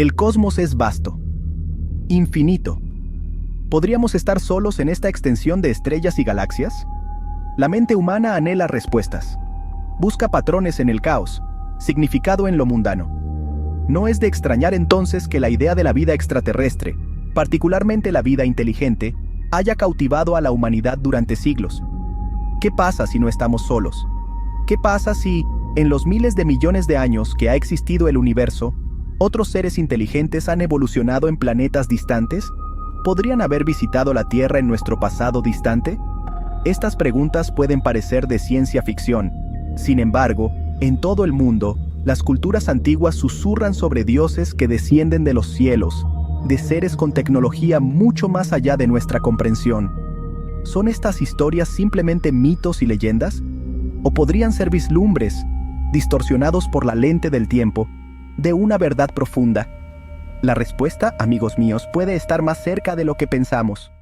El cosmos es vasto, infinito. ¿Podríamos estar solos en esta extensión de estrellas y galaxias? La mente humana anhela respuestas. Busca patrones en el caos, significado en lo mundano. No es de extrañar entonces que la idea de la vida extraterrestre, particularmente la vida inteligente, haya cautivado a la humanidad durante siglos. ¿Qué pasa si no estamos solos? ¿Qué pasa si, en los miles de millones de años que ha existido el universo, otros seres inteligentes han evolucionado en planetas distantes? ¿Podrían haber visitado la Tierra en nuestro pasado distante? Estas preguntas pueden parecer de ciencia ficción. Sin embargo, en todo el mundo, las culturas antiguas susurran sobre dioses que descienden de los cielos, de seres con tecnología mucho más allá de nuestra comprensión. ¿Son estas historias simplemente mitos y leyendas? ¿O podrían ser vislumbres, distorsionados por la lente del tiempo, de una verdad profunda? La respuesta, amigos míos, puede estar más cerca de lo que pensamos.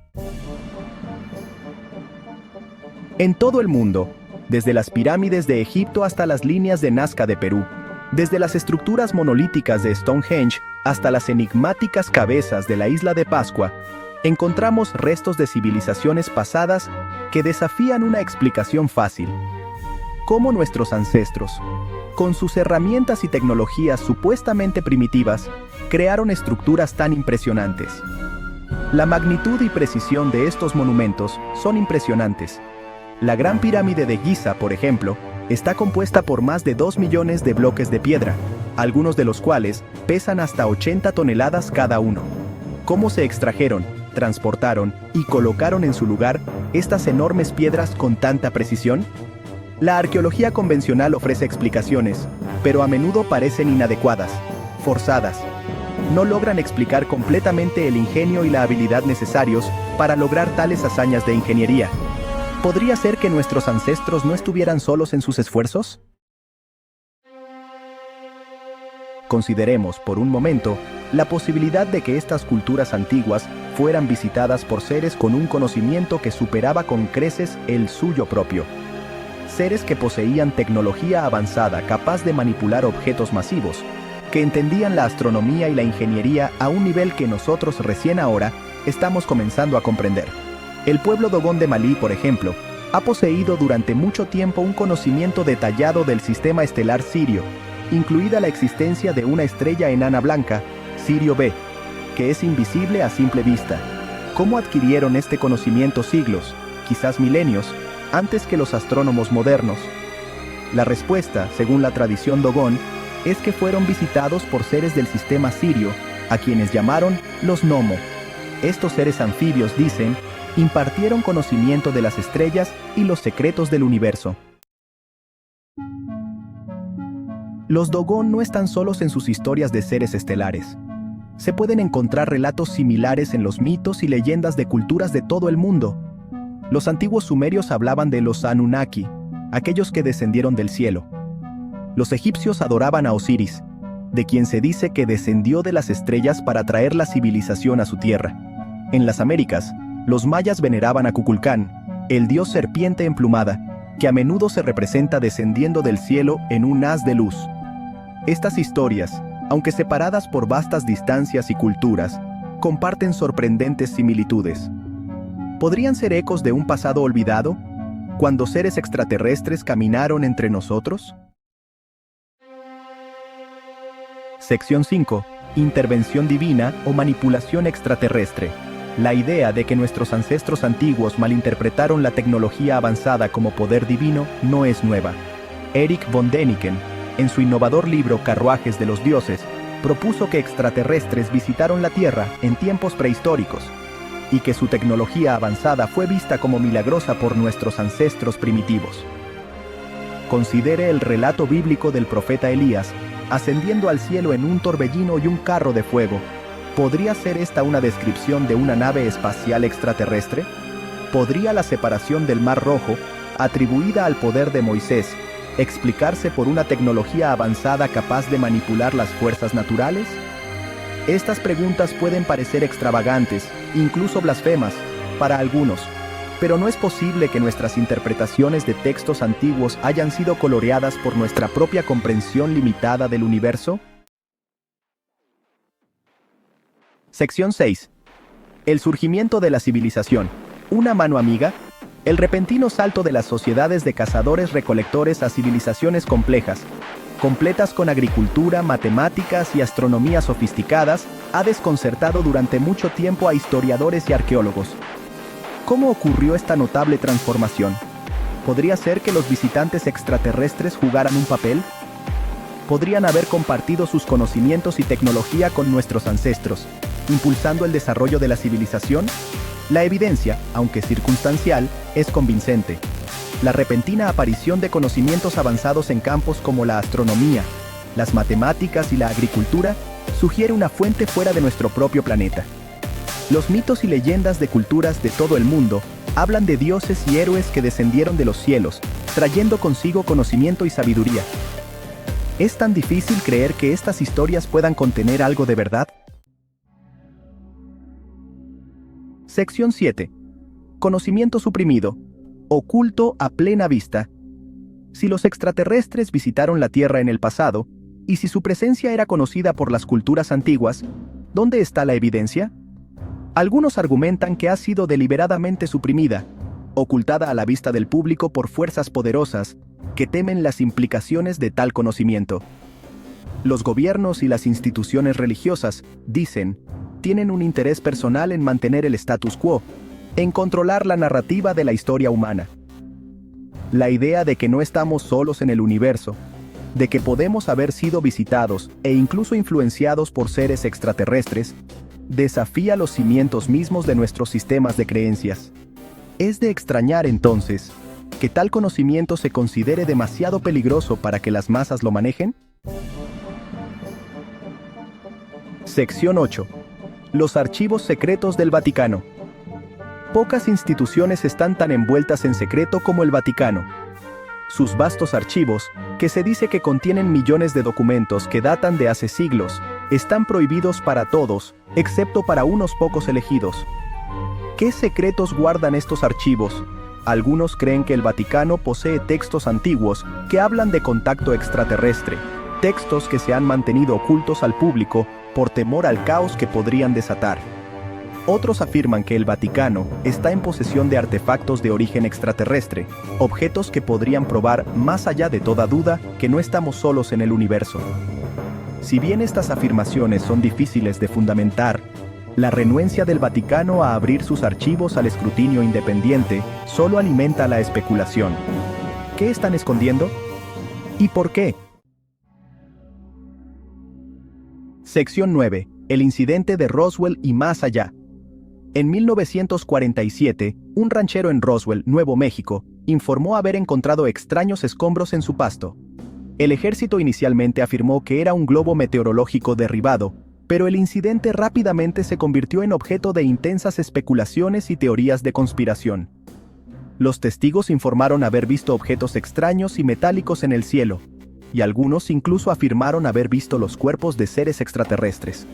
En todo el mundo, desde las pirámides de Egipto hasta las líneas de Nazca de Perú, desde las estructuras monolíticas de Stonehenge hasta las enigmáticas cabezas de la isla de Pascua, encontramos restos de civilizaciones pasadas que desafían una explicación fácil. ¿Cómo nuestros ancestros, con sus herramientas y tecnologías supuestamente primitivas, crearon estructuras tan impresionantes? La magnitud y precisión de estos monumentos son impresionantes. La Gran Pirámide de Giza, por ejemplo, está compuesta por más de 2 millones de bloques de piedra, algunos de los cuales pesan hasta 80 toneladas cada uno. ¿Cómo se extrajeron, transportaron y colocaron en su lugar estas enormes piedras con tanta precisión? La arqueología convencional ofrece explicaciones, pero a menudo parecen inadecuadas, forzadas. No logran explicar completamente el ingenio y la habilidad necesarios para lograr tales hazañas de ingeniería. ¿Podría ser que nuestros ancestros no estuvieran solos en sus esfuerzos? Consideremos, por un momento, la posibilidad de que estas culturas antiguas fueran visitadas por seres con un conocimiento que superaba con creces el suyo propio. Seres que poseían tecnología avanzada capaz de manipular objetos masivos, que entendían la astronomía y la ingeniería a un nivel que nosotros recién ahora estamos comenzando a comprender. El pueblo Dogón de Malí, por ejemplo, ha poseído durante mucho tiempo un conocimiento detallado del sistema estelar Sirio, incluida la existencia de una estrella enana blanca, Sirio B, que es invisible a simple vista. ¿Cómo adquirieron este conocimiento siglos, quizás milenios, antes que los astrónomos modernos? La respuesta, según la tradición Dogón, es que fueron visitados por seres del sistema Sirio, a quienes llamaron los Nomo. Estos seres anfibios, dicen, impartieron conocimiento de las estrellas y los secretos del universo. Los Dogón no están solos en sus historias de seres estelares. Se pueden encontrar relatos similares en los mitos y leyendas de culturas de todo el mundo. Los antiguos sumerios hablaban de los Anunnaki, aquellos que descendieron del cielo. Los egipcios adoraban a Osiris, de quien se dice que descendió de las estrellas para traer la civilización a su tierra. En las Américas, los mayas veneraban a Kukulcán, el dios serpiente emplumada, que a menudo se representa descendiendo del cielo en un haz de luz. Estas historias, aunque separadas por vastas distancias y culturas, comparten sorprendentes similitudes. ¿Podrían ser ecos de un pasado olvidado, cuando seres extraterrestres caminaron entre nosotros? Sección 5. Intervención divina o manipulación extraterrestre. La idea de que nuestros ancestros antiguos malinterpretaron la tecnología avanzada como poder divino no es nueva. Erich von Däniken, en su innovador libro Carruajes de los Dioses, propuso que extraterrestres visitaron la Tierra en tiempos prehistóricos, y que su tecnología avanzada fue vista como milagrosa por nuestros ancestros primitivos. Considere el relato bíblico del profeta Elías, ascendiendo al cielo en un torbellino y un carro de fuego. ¿Podría ser esta una descripción de una nave espacial extraterrestre? ¿Podría la separación del Mar Rojo, atribuida al poder de Moisés, explicarse por una tecnología avanzada capaz de manipular las fuerzas naturales? Estas preguntas pueden parecer extravagantes, incluso blasfemas, para algunos, pero ¿no es posible que nuestras interpretaciones de textos antiguos hayan sido coloreadas por nuestra propia comprensión limitada del universo? Sección 6. El surgimiento de la civilización. Una mano amiga. El repentino salto de las sociedades de cazadores-recolectores a civilizaciones complejas, completas con agricultura, matemáticas y astronomía sofisticadas, ha desconcertado durante mucho tiempo a historiadores y arqueólogos. ¿Cómo ocurrió esta notable transformación? ¿Podría ser que los visitantes extraterrestres jugaran un papel? ¿Podrían haber compartido sus conocimientos y tecnología con nuestros ancestros, impulsando el desarrollo de la civilización? La evidencia, aunque circunstancial, es convincente. La repentina aparición de conocimientos avanzados en campos como la astronomía, las matemáticas y la agricultura sugiere una fuente fuera de nuestro propio planeta. Los mitos y leyendas de culturas de todo el mundo hablan de dioses y héroes que descendieron de los cielos, trayendo consigo conocimiento y sabiduría. ¿Es tan difícil creer que estas historias puedan contener algo de verdad? Sección 7. Conocimiento suprimido. Oculto a plena vista. Si los extraterrestres visitaron la Tierra en el pasado, y si su presencia era conocida por las culturas antiguas, ¿dónde está la evidencia? Algunos argumentan que ha sido deliberadamente suprimida, ocultada a la vista del público por fuerzas poderosas que temen las implicaciones de tal conocimiento. Los gobiernos y las instituciones religiosas, dicen, tienen un interés personal en mantener el status quo, en controlar la narrativa de la historia humana. La idea de que no estamos solos en el universo, de que podemos haber sido visitados e incluso influenciados por seres extraterrestres, desafía los cimientos mismos de nuestros sistemas de creencias. ¿Es de extrañar entonces que tal conocimiento se considere demasiado peligroso para que las masas lo manejen? Sección 8. Los archivos secretos del Vaticano. Pocas instituciones están tan envueltas en secreto como el Vaticano. Sus vastos archivos, que se dice que contienen millones de documentos que datan de hace siglos, están prohibidos para todos, excepto para unos pocos elegidos. ¿Qué secretos guardan estos archivos? Algunos creen que el Vaticano posee textos antiguos que hablan de contacto extraterrestre, textos que se han mantenido ocultos al público por temor al caos que podrían desatar. Otros afirman que el Vaticano está en posesión de artefactos de origen extraterrestre, objetos que podrían probar más allá de toda duda que no estamos solos en el universo. Si bien estas afirmaciones son difíciles de fundamentar, la renuencia del Vaticano a abrir sus archivos al escrutinio independiente solo alimenta la especulación. ¿Qué están escondiendo? ¿Y por qué? Sección 9. El incidente de Roswell y más allá. En 1947, un ranchero en Roswell, Nuevo México, informó haber encontrado extraños escombros en su pasto. El ejército inicialmente afirmó que era un globo meteorológico derribado, pero el incidente rápidamente se convirtió en objeto de intensas especulaciones y teorías de conspiración. Los testigos informaron haber visto objetos extraños y metálicos en el cielo, y algunos incluso afirmaron haber visto los cuerpos de seres extraterrestres.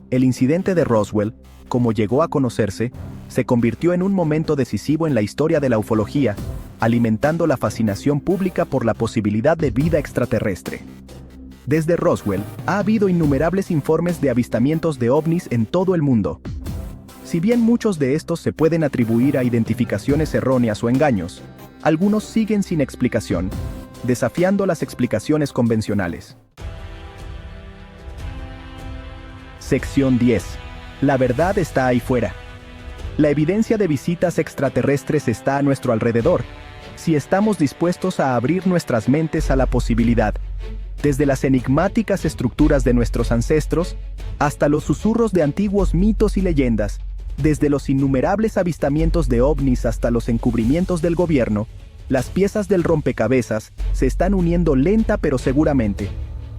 El incidente de Roswell, como llegó a conocerse, se convirtió en un momento decisivo en la historia de la ufología, alimentando la fascinación pública por la posibilidad de vida extraterrestre. Desde Roswell, ha habido innumerables informes de avistamientos de ovnis en todo el mundo. Si bien muchos de estos se pueden atribuir a identificaciones erróneas o engaños, algunos siguen sin explicación, desafiando las explicaciones convencionales. Sección 10. La verdad está ahí fuera. La evidencia de visitas extraterrestres está a nuestro alrededor, si estamos dispuestos a abrir nuestras mentes a la posibilidad. Desde las enigmáticas estructuras de nuestros ancestros, hasta los susurros de antiguos mitos y leyendas, desde los innumerables avistamientos de ovnis hasta los encubrimientos del gobierno, las piezas del rompecabezas se están uniendo lenta pero seguramente.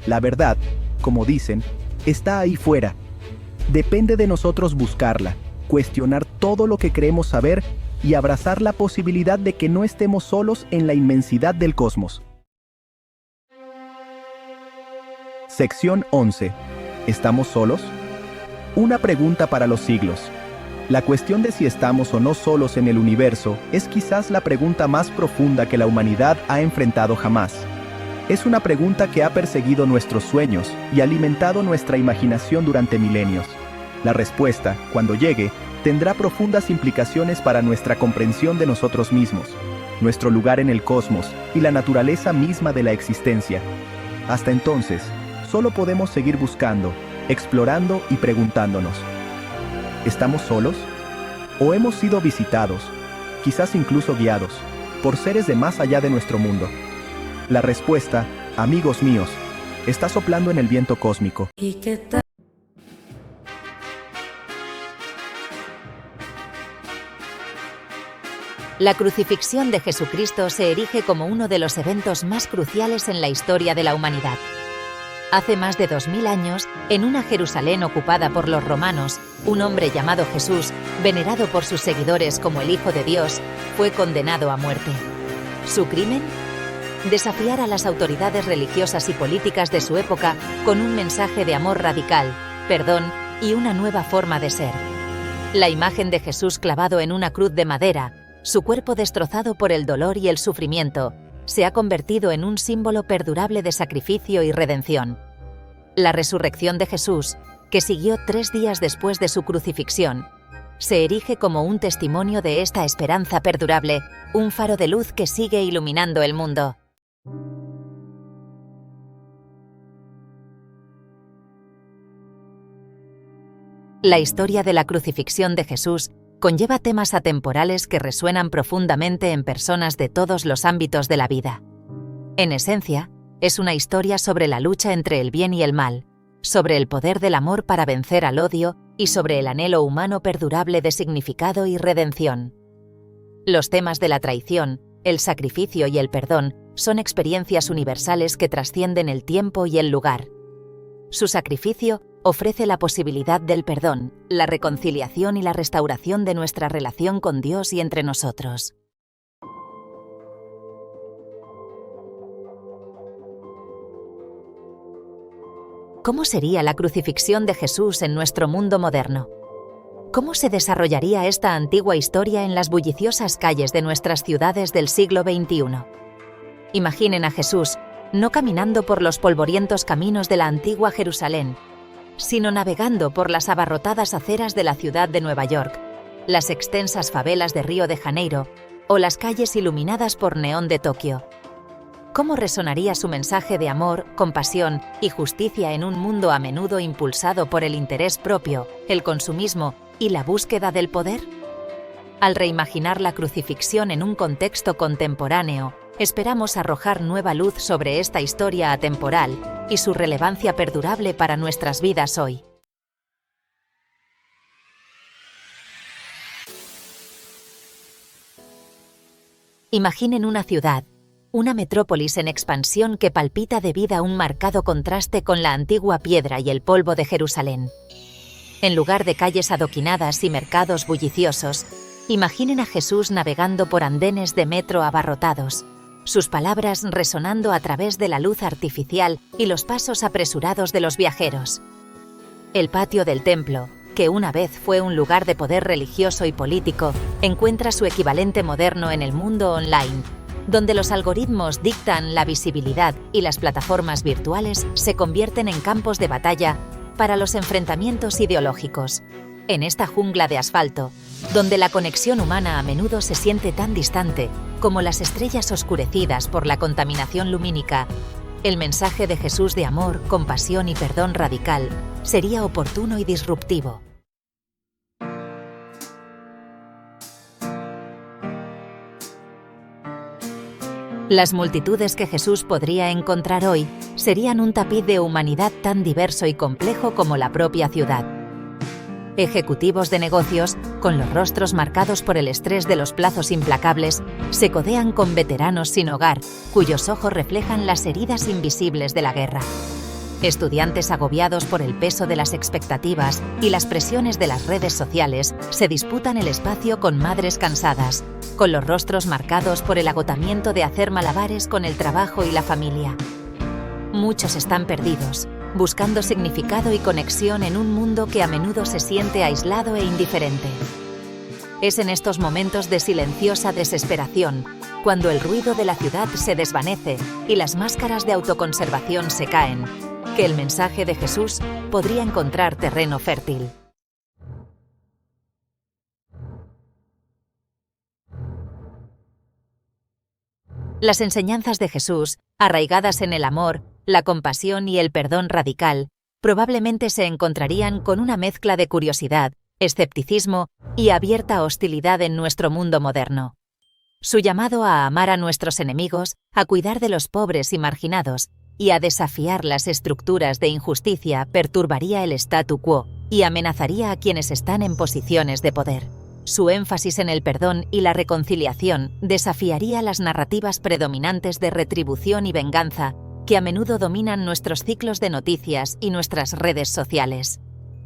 La verdad, como dicen, está ahí fuera. Depende de nosotros buscarla, cuestionar todo lo que creemos saber y abrazar la posibilidad de que no estemos solos en la inmensidad del cosmos. Sección 11. ¿Estamos solos? Una pregunta para los siglos. La cuestión de si estamos o no solos en el universo es quizás la pregunta más profunda que la humanidad ha enfrentado jamás. Es una pregunta que ha perseguido nuestros sueños y alimentado nuestra imaginación durante milenios. La respuesta, cuando llegue, tendrá profundas implicaciones para nuestra comprensión de nosotros mismos, nuestro lugar en el cosmos y la naturaleza misma de la existencia. Hasta entonces, solo podemos seguir buscando, explorando y preguntándonos: ¿estamos solos? ¿O hemos sido visitados, quizás incluso guiados, por seres de más allá de nuestro mundo? La respuesta, amigos míos, está soplando en el viento cósmico. ¿Y qué tal? La crucifixión de Jesucristo se erige como uno de los eventos más cruciales en la historia de la humanidad. Hace más de 2000 años, en una Jerusalén ocupada por los romanos, un hombre llamado Jesús, venerado por sus seguidores como el Hijo de Dios, fue condenado a muerte. ¿Su crimen? Desafiar a las autoridades religiosas y políticas de su época con un mensaje de amor radical, perdón y una nueva forma de ser. La imagen de Jesús clavado en una cruz de madera, su cuerpo destrozado por el dolor y el sufrimiento, se ha convertido en un símbolo perdurable de sacrificio y redención. La resurrección de Jesús, que siguió 3 días después de su crucifixión, se erige como un testimonio de esta esperanza perdurable, un faro de luz que sigue iluminando el mundo. La historia de la crucifixión de Jesús conlleva temas atemporales que resuenan profundamente en personas de todos los ámbitos de la vida. En esencia, es una historia sobre la lucha entre el bien y el mal, sobre el poder del amor para vencer al odio y sobre el anhelo humano perdurable de significado y redención. Los temas de la traición, el sacrificio y el perdón son experiencias universales que trascienden el tiempo y el lugar. Su sacrificio ofrece la posibilidad del perdón, la reconciliación y la restauración de nuestra relación con Dios y entre nosotros. ¿Cómo sería la crucifixión de Jesús en nuestro mundo moderno? ¿Cómo se desarrollaría esta antigua historia en las bulliciosas calles de nuestras ciudades del siglo XXI? Imaginen a Jesús, no caminando por los polvorientos caminos de la antigua Jerusalén, sino navegando por las abarrotadas aceras de la ciudad de Nueva York, las extensas favelas de Río de Janeiro o las calles iluminadas por neón de Tokio. ¿Cómo resonaría su mensaje de amor, compasión y justicia en un mundo a menudo impulsado por el interés propio, el consumismo y la búsqueda del poder? Al reimaginar la crucifixión en un contexto contemporáneo, esperamos arrojar nueva luz sobre esta historia atemporal y su relevancia perdurable para nuestras vidas hoy. Imaginen una ciudad, una metrópolis en expansión que palpita debido a un marcado contraste con la antigua piedra y el polvo de Jerusalén. En lugar de calles adoquinadas y mercados bulliciosos, imaginen a Jesús navegando por andenes de metro abarrotados, sus palabras resonando a través de la luz artificial y los pasos apresurados de los viajeros. El patio del templo, que una vez fue un lugar de poder religioso y político, encuentra su equivalente moderno en el mundo online, donde los algoritmos dictan la visibilidad y las plataformas virtuales se convierten en campos de batalla para los enfrentamientos ideológicos. En esta jungla de asfalto, donde la conexión humana a menudo se siente tan distante como las estrellas oscurecidas por la contaminación lumínica, el mensaje de Jesús de amor, compasión y perdón radical sería oportuno y disruptivo. Las multitudes que Jesús podría encontrar hoy serían un tapiz de humanidad tan diverso y complejo como la propia ciudad. Ejecutivos de negocios, con los rostros marcados por el estrés de los plazos implacables, se codean con veteranos sin hogar, cuyos ojos reflejan las heridas invisibles de la guerra. Estudiantes agobiados por el peso de las expectativas y las presiones de las redes sociales se disputan el espacio con madres cansadas, con los rostros marcados por el agotamiento de hacer malabares con el trabajo y la familia. Muchos están perdidos, buscando significado y conexión en un mundo que a menudo se siente aislado e indiferente. Es en estos momentos de silenciosa desesperación, cuando el ruido de la ciudad se desvanece y las máscaras de autoconservación se caen, que el mensaje de Jesús podría encontrar terreno fértil. Las enseñanzas de Jesús, arraigadas en el amor, la compasión y el perdón radical, probablemente se encontrarían con una mezcla de curiosidad, escepticismo y abierta hostilidad en nuestro mundo moderno. Su llamado a amar a nuestros enemigos, a cuidar de los pobres y marginados, y a desafiar las estructuras de injusticia perturbaría el statu quo y amenazaría a quienes están en posiciones de poder. Su énfasis en el perdón y la reconciliación desafiaría las narrativas predominantes de retribución y venganza que a menudo dominan nuestros ciclos de noticias y nuestras redes sociales.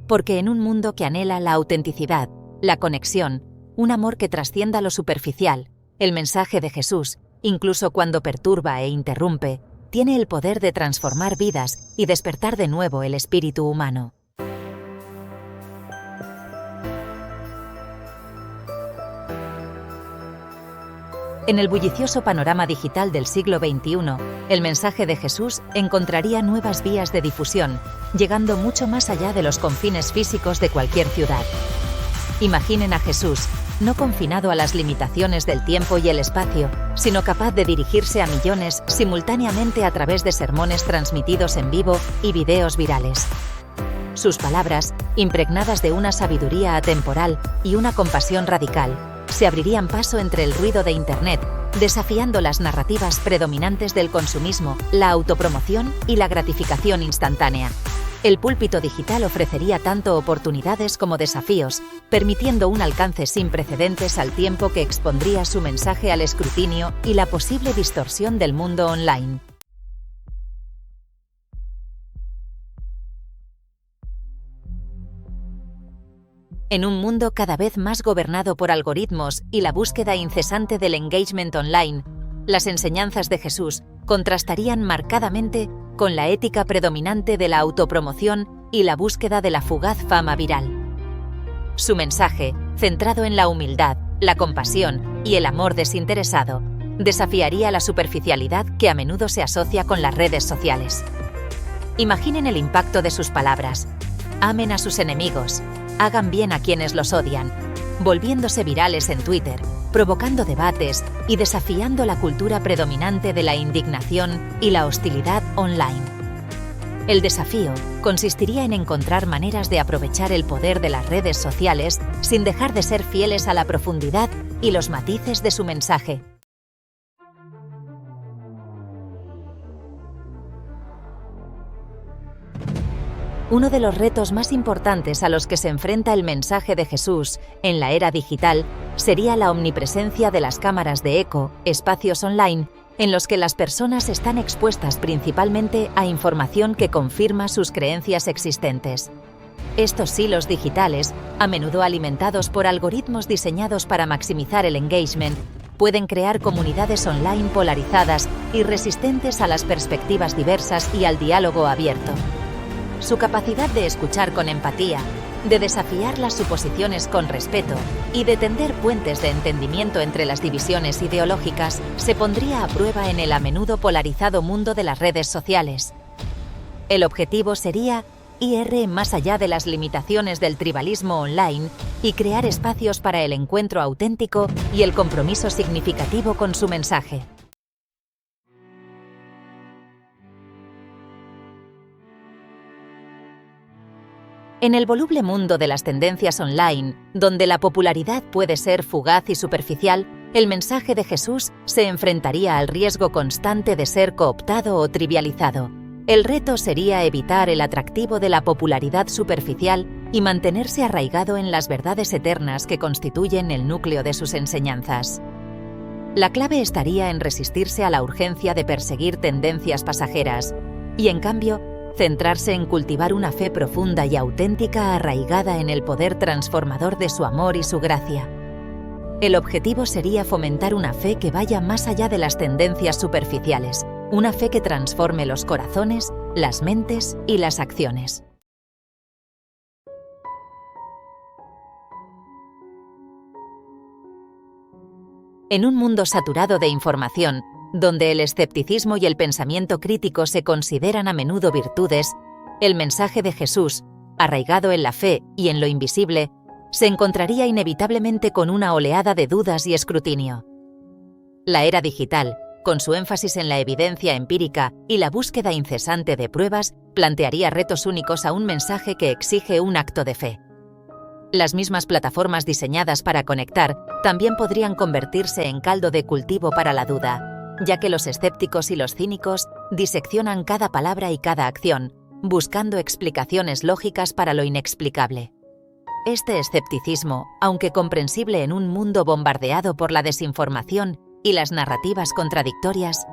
Porque en un mundo que anhela la autenticidad, la conexión, un amor que trascienda lo superficial, el mensaje de Jesús, incluso cuando perturba e interrumpe, tiene el poder de transformar vidas y despertar de nuevo el espíritu humano. En el bullicioso panorama digital del siglo XXI, el mensaje de Jesús encontraría nuevas vías de difusión, llegando mucho más allá de los confines físicos de cualquier ciudad. Imaginen a Jesús, no confinado a las limitaciones del tiempo y el espacio, sino capaz de dirigirse a millones simultáneamente a través de sermones transmitidos en vivo y videos virales. Sus palabras, impregnadas de una sabiduría atemporal y una compasión radical, se abrirían paso entre el ruido de Internet, desafiando las narrativas predominantes del consumismo, la autopromoción y la gratificación instantánea. El púlpito digital ofrecería tanto oportunidades como desafíos, permitiendo un alcance sin precedentes al tiempo que expondría su mensaje al escrutinio y la posible distorsión del mundo online. En un mundo cada vez más gobernado por algoritmos y la búsqueda incesante del engagement online, las enseñanzas de Jesús contrastarían marcadamente con la ética predominante de la autopromoción y la búsqueda de la fugaz fama viral. Su mensaje, centrado en la humildad, la compasión y el amor desinteresado, desafiaría la superficialidad que a menudo se asocia con las redes sociales. Imaginen el impacto de sus palabras. Amen a sus enemigos, hagan bien a quienes los odian, volviéndose virales en Twitter, provocando debates y desafiando la cultura predominante de la indignación y la hostilidad online. El desafío consistiría en encontrar maneras de aprovechar el poder de las redes sociales sin dejar de ser fieles a la profundidad y los matices de su mensaje. Uno de los retos más importantes a los que se enfrenta el mensaje de Jesús en la era digital sería la omnipresencia de las cámaras de eco, espacios online, en los que las personas están expuestas principalmente a información que confirma sus creencias existentes. Estos silos digitales, a menudo alimentados por algoritmos diseñados para maximizar el engagement, pueden crear comunidades online polarizadas y resistentes a las perspectivas diversas y al diálogo abierto. Su capacidad de escuchar con empatía, de desafiar las suposiciones con respeto y de tender puentes de entendimiento entre las divisiones ideológicas se pondría a prueba en el a menudo polarizado mundo de las redes sociales. El objetivo sería ir más allá de las limitaciones del tribalismo online y crear espacios para el encuentro auténtico y el compromiso significativo con su mensaje. En el voluble mundo de las tendencias online, donde la popularidad puede ser fugaz y superficial, el mensaje de Jesús se enfrentaría al riesgo constante de ser cooptado o trivializado. El reto sería evitar el atractivo de la popularidad superficial y mantenerse arraigado en las verdades eternas que constituyen el núcleo de sus enseñanzas. La clave estaría en resistirse a la urgencia de perseguir tendencias pasajeras y, en cambio, centrarse en cultivar una fe profunda y auténtica arraigada en el poder transformador de su amor y su gracia. El objetivo sería fomentar una fe que vaya más allá de las tendencias superficiales, una fe que transforme los corazones, las mentes y las acciones. En un mundo saturado de información, donde el escepticismo y el pensamiento crítico se consideran a menudo virtudes, el mensaje de Jesús, arraigado en la fe y en lo invisible, se encontraría inevitablemente con una oleada de dudas y escrutinio. La era digital, con su énfasis en la evidencia empírica y la búsqueda incesante de pruebas, plantearía retos únicos a un mensaje que exige un acto de fe. Las mismas plataformas diseñadas para conectar también podrían convertirse en caldo de cultivo para la duda, ya que los escépticos y los cínicos diseccionan cada palabra y cada acción, buscando explicaciones lógicas para lo inexplicable. Este escepticismo, aunque comprensible en un mundo bombardeado por la desinformación y las narrativas contradictorias,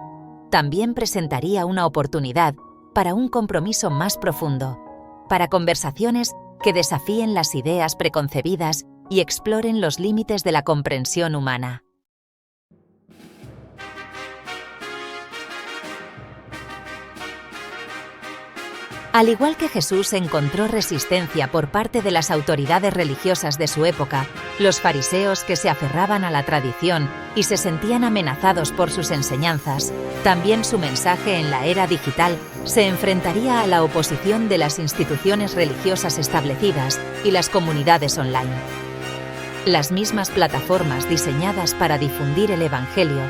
también presentaría una oportunidad para un compromiso más profundo, para conversaciones que desafíen las ideas preconcebidas y exploren los límites de la comprensión humana. Al igual que Jesús encontró resistencia por parte de las autoridades religiosas de su época, los fariseos que se aferraban a la tradición y se sentían amenazados por sus enseñanzas, también su mensaje en la era digital se enfrentaría a la oposición de las instituciones religiosas establecidas y las comunidades online. Las mismas plataformas diseñadas para difundir el Evangelio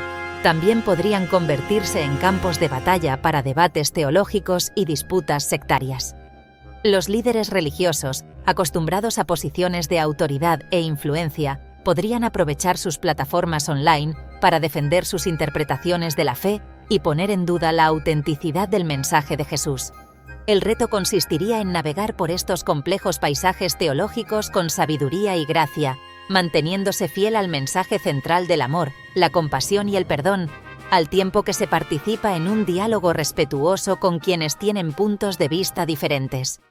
también podrían convertirse en campos de batalla para debates teológicos y disputas sectarias. Los líderes religiosos, acostumbrados a posiciones de autoridad e influencia, podrían aprovechar sus plataformas online para defender sus interpretaciones de la fe y poner en duda la autenticidad del mensaje de Jesús. El reto consistiría en navegar por estos complejos paisajes teológicos con sabiduría y gracia, manteniéndose fiel al mensaje central del amor, la compasión y el perdón, al tiempo que se participa en un diálogo respetuoso con quienes tienen puntos de vista diferentes.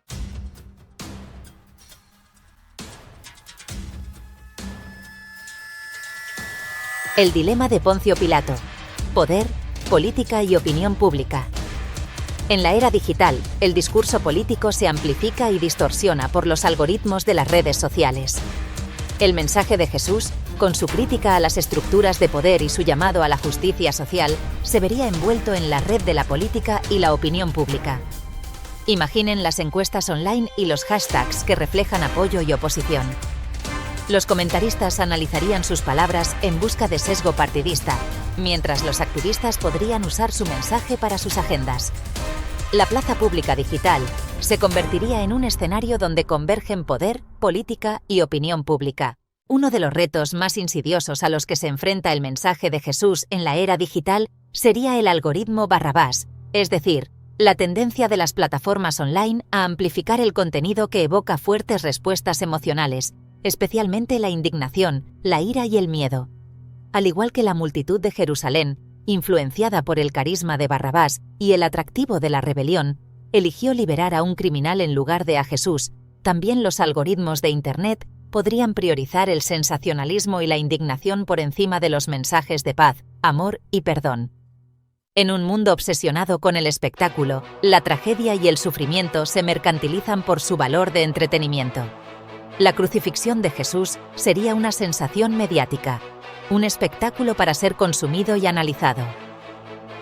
El dilema de Poncio Pilato: poder, política y opinión pública. En la era digital, el discurso político se amplifica y distorsiona por los algoritmos de las redes sociales. El mensaje de Jesús, con su crítica a las estructuras de poder y su llamado a la justicia social, se vería envuelto en la red de la política y la opinión pública. Imaginen las encuestas online y los hashtags que reflejan apoyo y oposición. Los comentaristas analizarían sus palabras en busca de sesgo partidista, mientras los activistas podrían usar su mensaje para sus agendas. La plaza pública digital se convertiría en un escenario donde convergen poder, política y opinión pública. Uno de los retos más insidiosos a los que se enfrenta el mensaje de Jesús en la era digital sería el algoritmo Barrabás, es decir, la tendencia de las plataformas online a amplificar el contenido que evoca fuertes respuestas emocionales, especialmente la indignación, la ira y el miedo. Al igual que la multitud de Jerusalén, influenciada por el carisma de Barrabás y el atractivo de la rebelión, eligió liberar a un criminal en lugar de a Jesús, también los algoritmos de Internet podrían priorizar el sensacionalismo y la indignación por encima de los mensajes de paz, amor y perdón. En un mundo obsesionado con el espectáculo, la tragedia y el sufrimiento se mercantilizan por su valor de entretenimiento. La crucifixión de Jesús sería una sensación mediática, un espectáculo para ser consumido y analizado.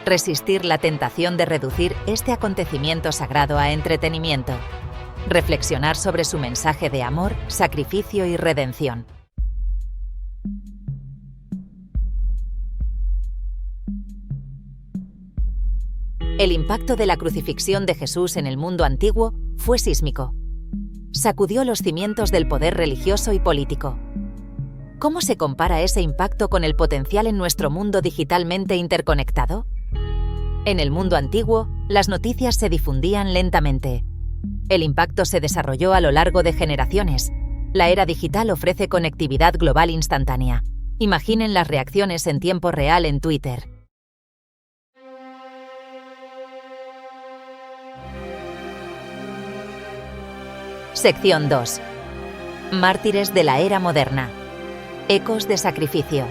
Resistir la tentación de reducir este acontecimiento sagrado a entretenimiento. Reflexionar sobre su mensaje de amor, sacrificio y redención. El impacto de la crucifixión de Jesús en el mundo antiguo fue sísmico. Sacudió los cimientos del poder religioso y político. ¿Cómo se compara ese impacto con el potencial en nuestro mundo digitalmente interconectado? En el mundo antiguo, las noticias se difundían lentamente. El impacto se desarrolló a lo largo de generaciones. La era digital ofrece conectividad global instantánea. Imaginen las reacciones en tiempo real en Twitter. Sección 2. Mártires de la era moderna. Ecos de sacrificio.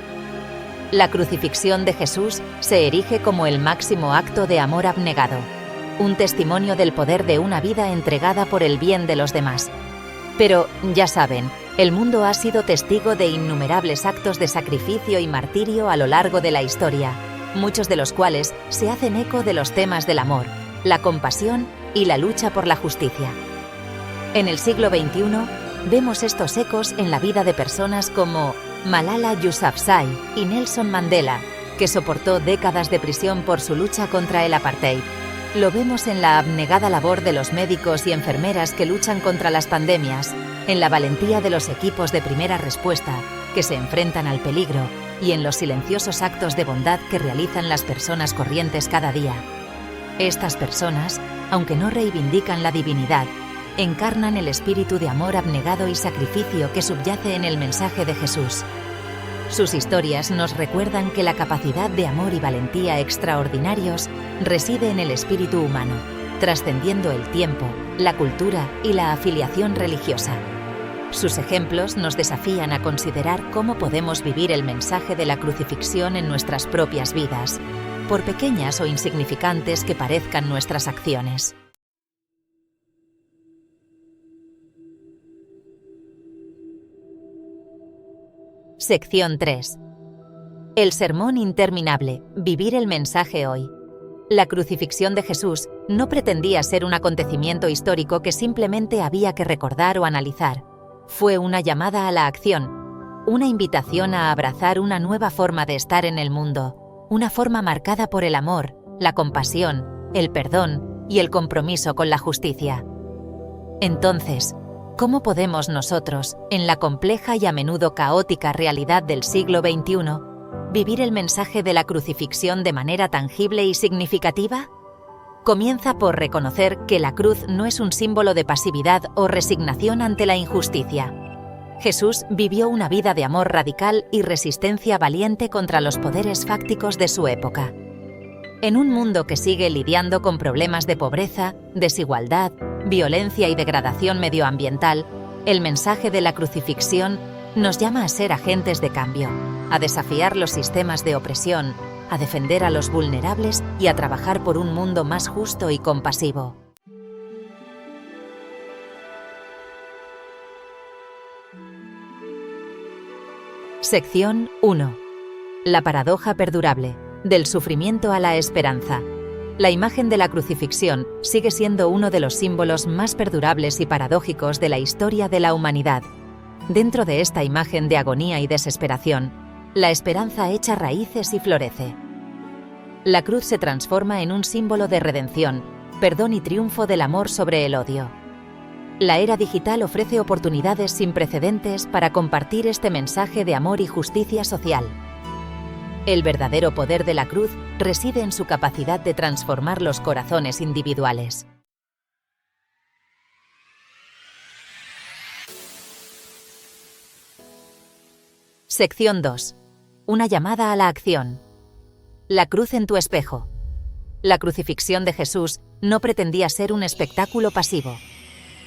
La crucifixión de Jesús se erige como el máximo acto de amor abnegado, un testimonio del poder de una vida entregada por el bien de los demás. Pero, ya saben, el mundo ha sido testigo de innumerables actos de sacrificio y martirio a lo largo de la historia, muchos de los cuales se hacen eco de los temas del amor, la compasión y la lucha por la justicia. En el siglo XXI, vemos estos ecos en la vida de personas como Malala Yousafzai y Nelson Mandela, que soportó décadas de prisión por su lucha contra el apartheid. Lo vemos en la abnegada labor de los médicos y enfermeras que luchan contra las pandemias, en la valentía de los equipos de primera respuesta que se enfrentan al peligro y en los silenciosos actos de bondad que realizan las personas corrientes cada día. Estas personas, aunque no reivindican la divinidad, encarnan el espíritu de amor abnegado y sacrificio que subyace en el mensaje de Jesús. Sus historias nos recuerdan que la capacidad de amor y valentía extraordinarios reside en el espíritu humano, trascendiendo el tiempo, la cultura y la afiliación religiosa. Sus ejemplos nos desafían a considerar cómo podemos vivir el mensaje de la crucifixión en nuestras propias vidas, por pequeñas o insignificantes que parezcan nuestras acciones. Sección 3. El sermón interminable. Vivir el mensaje hoy. La crucifixión de Jesús no pretendía ser un acontecimiento histórico que simplemente había que recordar o analizar. Fue una llamada a la acción, una invitación a abrazar una nueva forma de estar en el mundo, una forma marcada por el amor, la compasión, el perdón y el compromiso con la justicia. Entonces, ¿cómo podemos nosotros, en la compleja y a menudo caótica realidad del siglo XXI, vivir el mensaje de la crucifixión de manera tangible y significativa? Comienza por reconocer que la cruz no es un símbolo de pasividad o resignación ante la injusticia. Jesús vivió una vida de amor radical y resistencia valiente contra los poderes fácticos de su época. En un mundo que sigue lidiando con problemas de pobreza, desigualdad, violencia y degradación medioambiental, el mensaje de la crucifixión nos llama a ser agentes de cambio, a desafiar los sistemas de opresión, a defender a los vulnerables y a trabajar por un mundo más justo y compasivo. Sección 1. La paradoja perdurable. Del sufrimiento a la esperanza. La imagen de la crucifixión sigue siendo uno de los símbolos más perdurables y paradójicos de la historia de la humanidad. Dentro de esta imagen de agonía y desesperación, la esperanza echa raíces y florece. La cruz se transforma en un símbolo de redención, perdón y triunfo del amor sobre el odio. La era digital ofrece oportunidades sin precedentes para compartir este mensaje de amor y justicia social. El verdadero poder de la cruz reside en su capacidad de transformar los corazones individuales. Sección 2. Una llamada a la acción. La cruz en tu espejo. La crucifixión de Jesús no pretendía ser un espectáculo pasivo.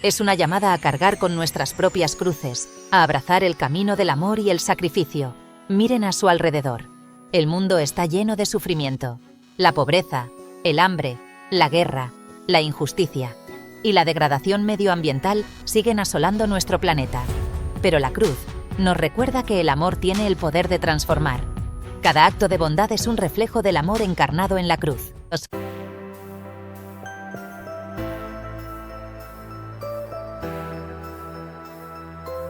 Es una llamada a cargar con nuestras propias cruces, a abrazar el camino del amor y el sacrificio. Miren a su alrededor. El mundo está lleno de sufrimiento. La pobreza, el hambre, la guerra, la injusticia y la degradación medioambiental siguen asolando nuestro planeta. Pero la cruz nos recuerda que el amor tiene el poder de transformar. Cada acto de bondad es un reflejo del amor encarnado en la cruz.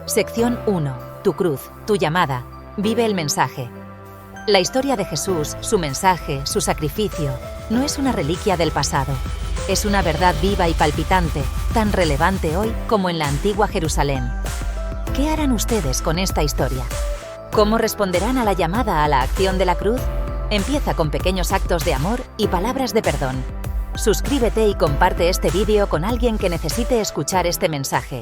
Sección 1. Tu cruz, tu llamada. Vive el mensaje. La historia de Jesús, su mensaje, su sacrificio, no es una reliquia del pasado. Es una verdad viva y palpitante, tan relevante hoy como en la antigua Jerusalén. ¿Qué harán ustedes con esta historia? ¿Cómo responderán a la llamada a la acción de la cruz? Empieza con pequeños actos de amor y palabras de perdón. Suscríbete y comparte este vídeo con alguien que necesite escuchar este mensaje.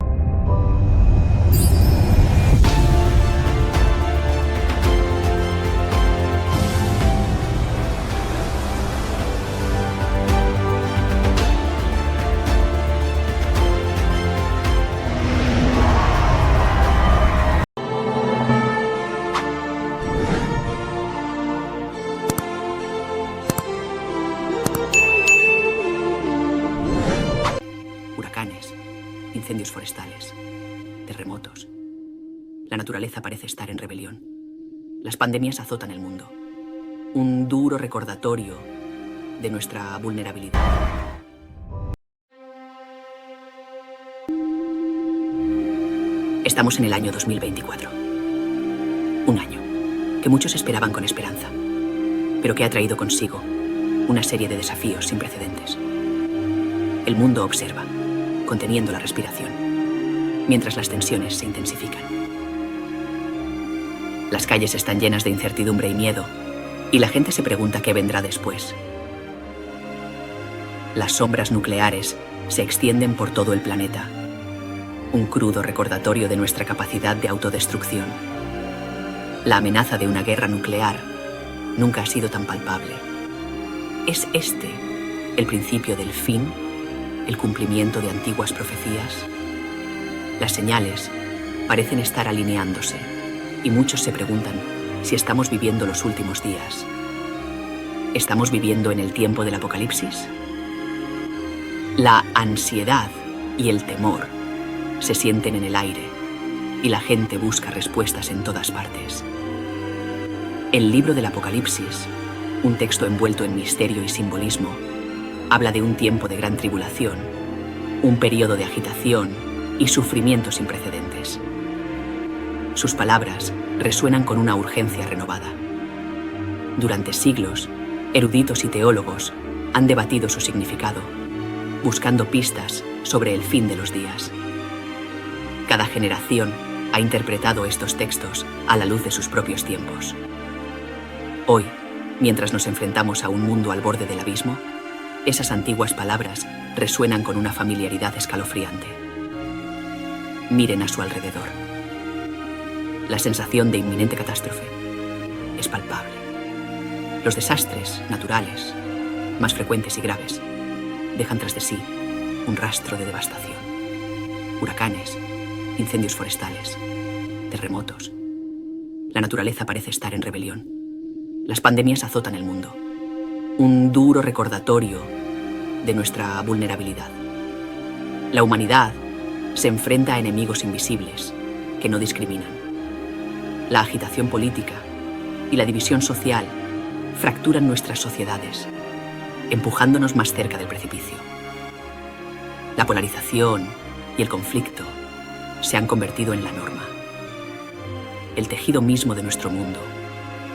Huracanes, incendios forestales, terremotos. La naturaleza parece estar en rebelión. Las pandemias azotan el mundo. Un duro recordatorio de nuestra vulnerabilidad. Estamos en el año 2024. Un año que muchos esperaban con esperanza. pero que ha traído consigo una serie de desafíos sin precedentes. El mundo observa, conteniendo la respiración, mientras las tensiones se intensifican. Las calles están llenas de incertidumbre y miedo, y la gente se pregunta qué vendrá después. Las sombras nucleares se extienden por todo el planeta, un crudo recordatorio de nuestra capacidad de autodestrucción. La amenaza de una guerra nuclear nunca ha sido tan palpable. ¿Es este el principio del fin? ¿El cumplimiento de antiguas profecías? Las señales parecen estar alineándose y muchos se preguntan si estamos viviendo los últimos días. ¿Estamos viviendo en el tiempo del apocalipsis? La ansiedad y el temor se sienten en el aire y la gente busca respuestas en todas partes. El libro del Apocalipsis, un texto envuelto en misterio y simbolismo, habla de un tiempo de gran tribulación, un periodo de agitación y sufrimiento sin precedentes. Sus palabras resuenan con una urgencia renovada. Durante siglos, eruditos y teólogos han debatido su significado, buscando pistas sobre el fin de los días. Cada generación ha interpretado estos textos a la luz de sus propios tiempos. Hoy, mientras nos enfrentamos a un mundo al borde del abismo, esas antiguas palabras resuenan con una familiaridad escalofriante. Miren a su alrededor. La sensación de inminente catástrofe es palpable. Los desastres naturales, más frecuentes y graves, dejan tras de sí un rastro de devastación. Huracanes, incendios forestales, terremotos. La naturaleza parece estar en rebelión. Las pandemias azotan el mundo. Un duro recordatorio de nuestra vulnerabilidad. La humanidad se enfrenta a enemigos invisibles que no discriminan. La agitación política y la división social fracturan nuestras sociedades, empujándonos más cerca del precipicio. La polarización y el conflicto se han convertido en la norma. El tejido mismo de nuestro mundo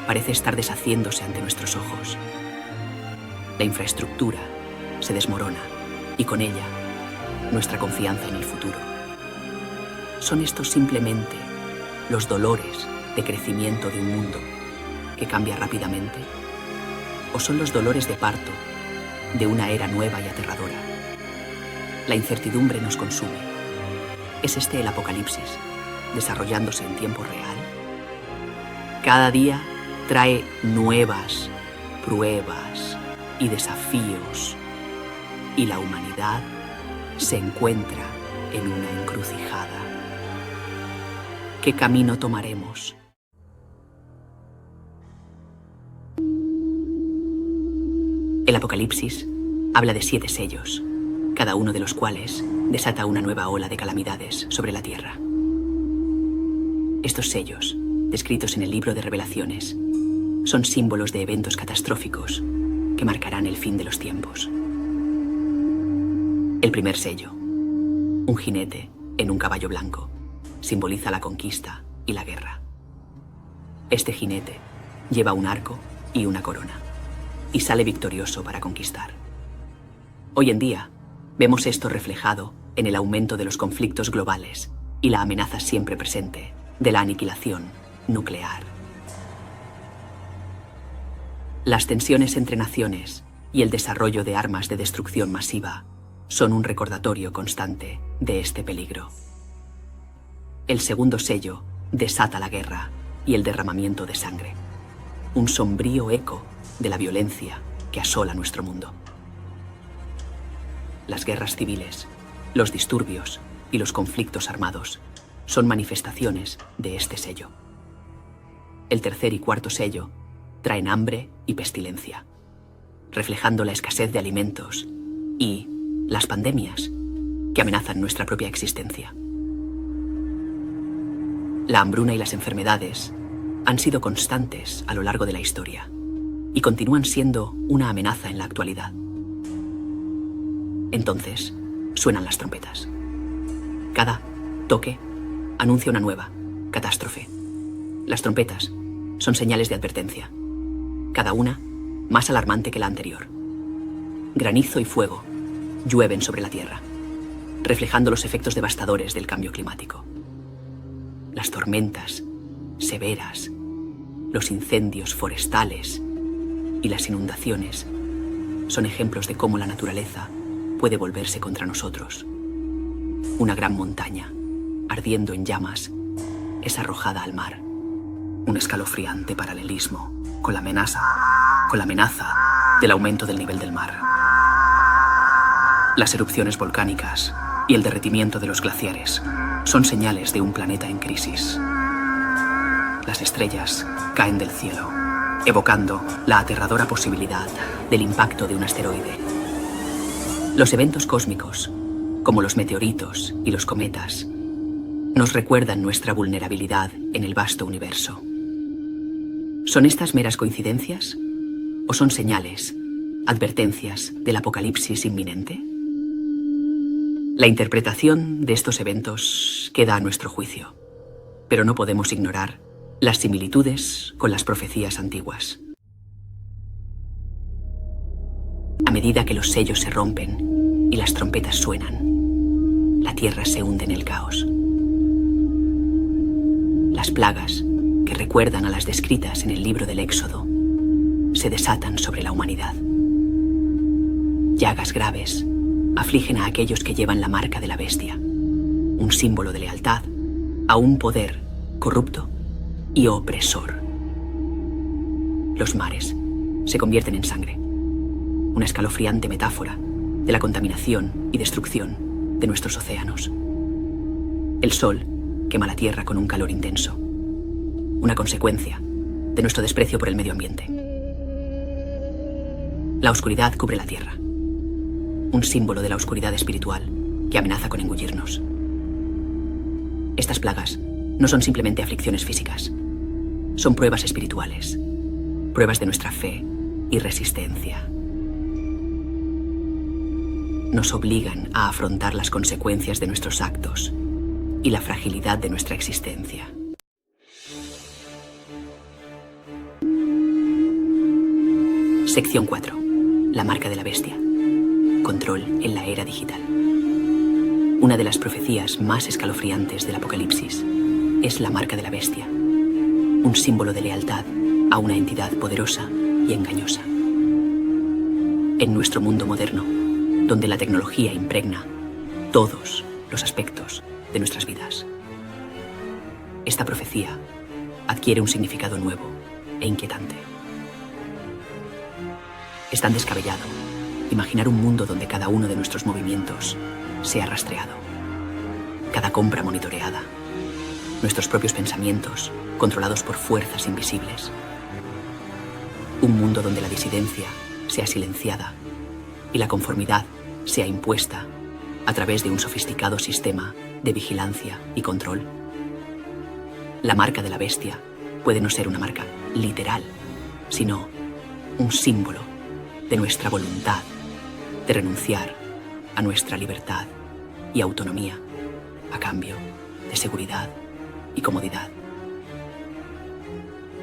parece estar deshaciéndose ante nuestros ojos. La infraestructura se desmorona y con ella nuestra confianza en el futuro. ¿Son estos simplemente los dolores de crecimiento de un mundo que cambia rápidamente? ¿O son los dolores de parto de una era nueva y aterradora? La incertidumbre nos consume. ¿Es este el apocalipsis desarrollándose en tiempo real? Cada día trae nuevas pruebas y desafíos, y la humanidad se encuentra en una encrucijada. ¿Qué camino tomaremos? El Apocalipsis habla de 7 sellos, cada uno de los cuales desata una nueva ola de calamidades sobre la tierra. Estos sellos, descritos en el libro de Revelaciones, son símbolos de eventos catastróficos que marcarán el fin de los tiempos. El primer sello, un jinete en un caballo blanco, simboliza la conquista y la guerra. Este jinete lleva un arco y una corona, y sale victorioso para conquistar. Hoy en día, vemos esto reflejado en el aumento de los conflictos globales y la amenaza siempre presente de la aniquilación nuclear. Las tensiones entre naciones y el desarrollo de armas de destrucción masiva son un recordatorio constante de este peligro. El segundo sello desata la guerra y el derramamiento de sangre, un sombrío eco de la violencia que asola nuestro mundo. Las guerras civiles, los disturbios y los conflictos armados son manifestaciones de este sello. El tercer y cuarto sello traen hambre y pestilencia, reflejando la escasez de alimentos y las pandemias que amenazan nuestra propia existencia. La hambruna y las enfermedades han sido constantes a lo largo de la historia y continúan siendo una amenaza en la actualidad. Entonces, suenan las trompetas. Cada toque anuncia una nueva catástrofe. Las trompetas son señales de advertencia. Cada una más alarmante que la anterior. Granizo y fuego llueven sobre la Tierra, reflejando los efectos devastadores del cambio climático. Las tormentas severas, los incendios forestales y las inundaciones son ejemplos de cómo la naturaleza puede volverse contra nosotros. Una gran montaña, ardiendo en llamas, es arrojada al mar. Un escalofriante paralelismo con la amenaza del aumento del nivel del mar. Las erupciones volcánicas y el derretimiento de los glaciares son señales de un planeta en crisis. Las estrellas caen del cielo, evocando la aterradora posibilidad del impacto de un asteroide. Los eventos cósmicos, como los meteoritos y los cometas, nos recuerdan nuestra vulnerabilidad en el vasto universo. ¿Son estas meras coincidencias? ¿O son señales, advertencias del apocalipsis inminente? La interpretación de estos eventos queda a nuestro juicio, pero no podemos ignorar las similitudes con las profecías antiguas. A medida que los sellos se rompen y las trompetas suenan, la tierra se hunde en el caos. Las plagas, que recuerdan a las descritas en el libro del Éxodo, se desatan sobre la humanidad. Llagas graves afligen a aquellos que llevan la marca de la bestia, un símbolo de lealtad a un poder corrupto y opresor. Los mares se convierten en sangre, una escalofriante metáfora de la contaminación y destrucción de nuestros océanos. El sol quema la tierra con un calor intenso, una consecuencia de nuestro desprecio por el medio ambiente. La oscuridad cubre la tierra, un símbolo de la oscuridad espiritual que amenaza con engullirnos. Estas plagas no son simplemente aflicciones físicas, son pruebas espirituales, pruebas de nuestra fe y resistencia. Nos obligan a afrontar las consecuencias de nuestros actos y la fragilidad de nuestra existencia. Sección 4. La marca de la bestia. Control en la era digital. Una de las profecías más escalofriantes del Apocalipsis es la marca de la bestia, un símbolo de lealtad a una entidad poderosa y engañosa. En nuestro mundo moderno, donde la tecnología impregna todos los aspectos de nuestras vidas, esta profecía adquiere un significado nuevo e inquietante. Es tan descabellado imaginar un mundo donde cada uno de nuestros movimientos sea rastreado, cada compra monitoreada, nuestros propios pensamientos controlados por fuerzas invisibles. Un mundo donde la disidencia sea silenciada y la conformidad sea impuesta a través de un sofisticado sistema de vigilancia y control. La marca de la bestia puede no ser una marca literal, sino un símbolo de nuestra voluntad de renunciar a nuestra libertad y autonomía a cambio de seguridad y comodidad.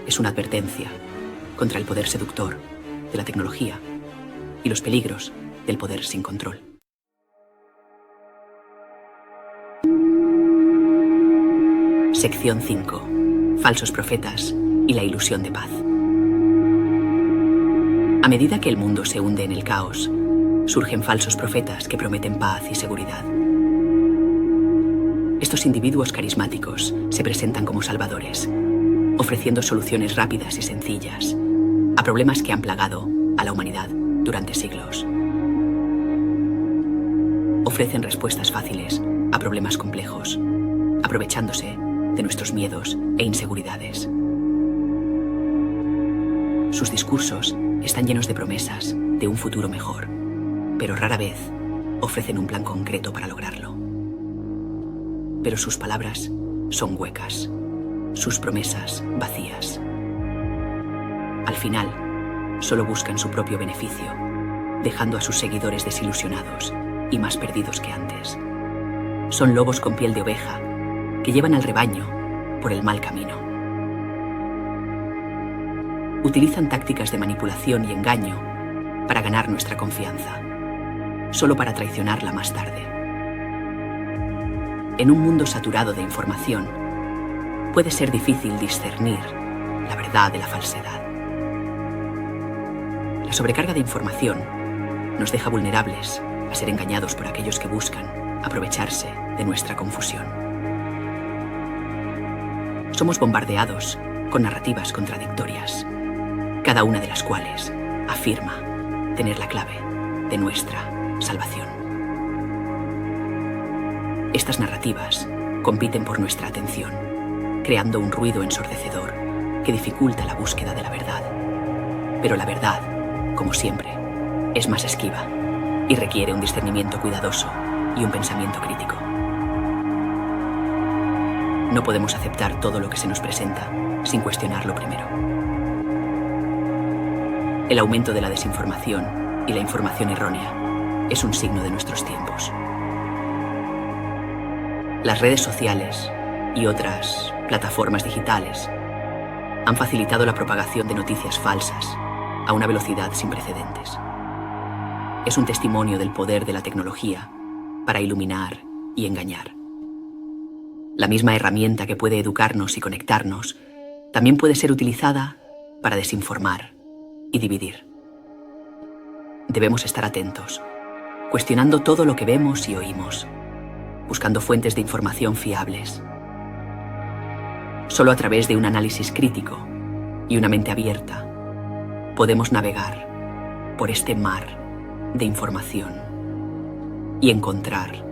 Es una advertencia contra el poder seductor de la tecnología y los peligros del poder sin control. Sección 5. Falsos profetas y la ilusión de paz. A medida que el mundo se hunde en el caos, surgen falsos profetas que prometen paz y seguridad. Estos individuos carismáticos se presentan como salvadores, ofreciendo soluciones rápidas y sencillas a problemas que han plagado a la humanidad durante siglos. Ofrecen respuestas fáciles a problemas complejos, aprovechándose de nuestros miedos e inseguridades. Sus discursos están llenos de promesas de un futuro mejor, pero rara vez ofrecen un plan concreto para lograrlo. Pero sus palabras son huecas, sus promesas vacías. Al final, solo buscan su propio beneficio, dejando a sus seguidores desilusionados y más perdidos que antes. Son lobos con piel de oveja que llevan al rebaño por el mal camino. Utilizan tácticas de manipulación y engaño para ganar nuestra confianza, solo para traicionarla más tarde. En un mundo saturado de información, puede ser difícil discernir la verdad de la falsedad. La sobrecarga de información nos deja vulnerables a ser engañados por aquellos que buscan aprovecharse de nuestra confusión. Somos bombardeados con narrativas contradictorias, cada una de las cuales afirma tener la clave de nuestra salvación. Estas narrativas compiten por nuestra atención, creando un ruido ensordecedor que dificulta la búsqueda de la verdad. Pero la verdad, como siempre, es más esquiva y requiere un discernimiento cuidadoso y un pensamiento crítico. No podemos aceptar todo lo que se nos presenta sin cuestionarlo primero. El aumento de la desinformación y la información errónea es un signo de nuestros tiempos. Las redes sociales y otras plataformas digitales han facilitado la propagación de noticias falsas a una velocidad sin precedentes. Es un testimonio del poder de la tecnología para iluminar y engañar. La misma herramienta que puede educarnos y conectarnos también puede ser utilizada para desinformar y dividir. Debemos estar atentos, cuestionando todo lo que vemos y oímos, buscando fuentes de información fiables. Solo a través de un análisis crítico y una mente abierta podemos navegar por este mar de información y encontrar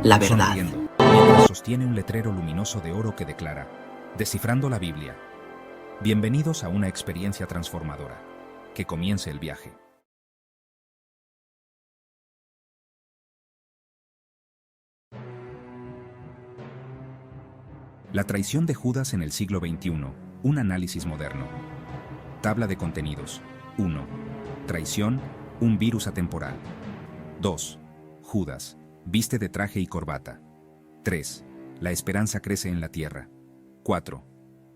la verdad. Sonriendo, mientras sostiene un letrero luminoso de oro que declara: Descifrando la Biblia. Bienvenidos a una experiencia transformadora. Que comience el viaje. La traición de Judas en el siglo XXI. Un análisis moderno. Tabla de contenidos. 1. Traición. Un virus atemporal. 2. Judas. Viste de traje y corbata. 3. La esperanza crece en la tierra. 4.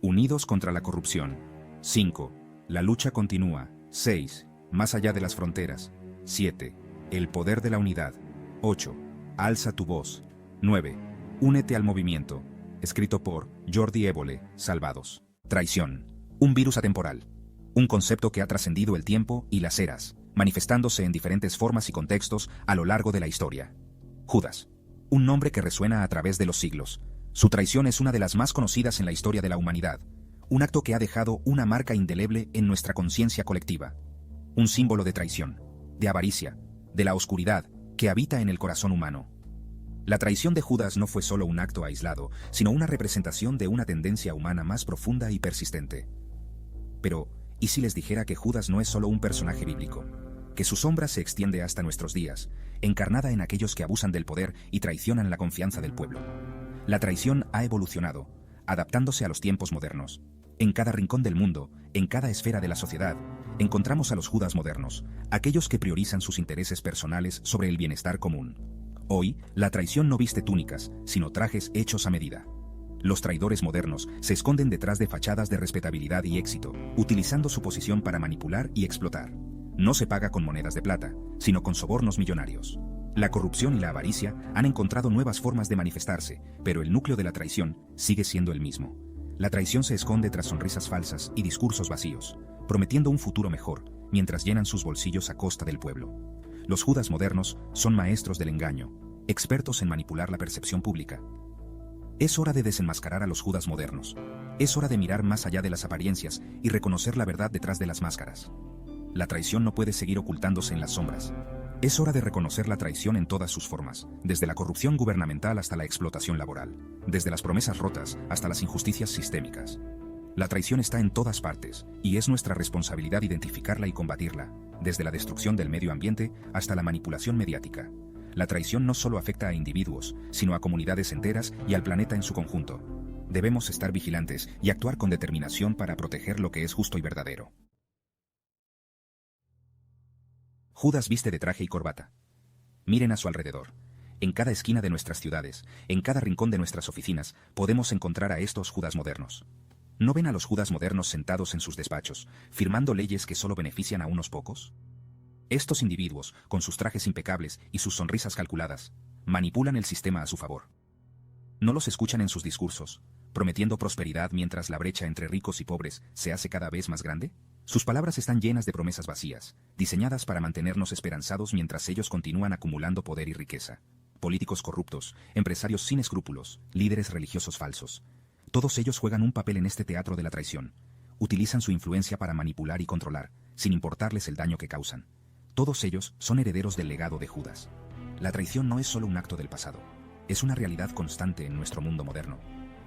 Unidos contra la corrupción. 5. La lucha continúa. 6. Más allá de las fronteras. 7. El poder de la unidad. 8. Alza tu voz. 9. Únete al movimiento. Escrito por Jordi Évole, Salvados. Traición. Un virus atemporal. Un concepto que ha trascendido el tiempo y las eras, manifestándose en diferentes formas y contextos a lo largo de la historia. Judas. Un nombre que resuena a través de los siglos. Su traición es una de las más conocidas en la historia de la humanidad. Un acto que ha dejado una marca indeleble en nuestra conciencia colectiva. Un símbolo de traición, de avaricia, de la oscuridad que habita en el corazón humano. La traición de Judas no fue solo un acto aislado, sino una representación de una tendencia humana más profunda y persistente. Pero, ¿y si les dijera que Judas no es solo un personaje bíblico? Que su sombra se extiende hasta nuestros días, encarnada en aquellos que abusan del poder y traicionan la confianza del pueblo. La traición ha evolucionado, adaptándose a los tiempos modernos. En cada rincón del mundo, en cada esfera de la sociedad, encontramos a los Judas modernos, aquellos que priorizan sus intereses personales sobre el bienestar común. Hoy, la traición no viste túnicas, sino trajes hechos a medida. Los traidores modernos se esconden detrás de fachadas de respetabilidad y éxito, utilizando su posición para manipular y explotar. No se paga con monedas de plata, sino con sobornos millonarios. La corrupción y la avaricia han encontrado nuevas formas de manifestarse, pero el núcleo de la traición sigue siendo el mismo. La traición se esconde tras sonrisas falsas y discursos vacíos, prometiendo un futuro mejor, mientras llenan sus bolsillos a costa del pueblo. Los Judas modernos son maestros del engaño, expertos en manipular la percepción pública. Es hora de desenmascarar a los Judas modernos. Es hora de mirar más allá de las apariencias y reconocer la verdad detrás de las máscaras. La traición no puede seguir ocultándose en las sombras. Es hora de reconocer la traición en todas sus formas, desde la corrupción gubernamental hasta la explotación laboral, desde las promesas rotas hasta las injusticias sistémicas. La traición está en todas partes, y es nuestra responsabilidad identificarla y combatirla, desde la destrucción del medio ambiente hasta la manipulación mediática. La traición no solo afecta a individuos, sino a comunidades enteras y al planeta en su conjunto. Debemos estar vigilantes y actuar con determinación para proteger lo que es justo y verdadero. Judas viste de traje y corbata. Miren a su alrededor. En cada esquina de nuestras ciudades, en cada rincón de nuestras oficinas, podemos encontrar a estos Judas modernos. ¿No ven a los Judas modernos sentados en sus despachos, firmando leyes que solo benefician a unos pocos? Estos individuos, con sus trajes impecables y sus sonrisas calculadas, manipulan el sistema a su favor. ¿No los escuchan en sus discursos, prometiendo prosperidad mientras la brecha entre ricos y pobres se hace cada vez más grande? Sus palabras están llenas de promesas vacías, diseñadas para mantenernos esperanzados mientras ellos continúan acumulando poder y riqueza. Políticos corruptos, empresarios sin escrúpulos, líderes religiosos falsos. Todos ellos juegan un papel en este teatro de la traición. Utilizan su influencia para manipular y controlar, sin importarles el daño que causan. Todos ellos son herederos del legado de Judas. La traición no es solo un acto del pasado, es una realidad constante en nuestro mundo moderno.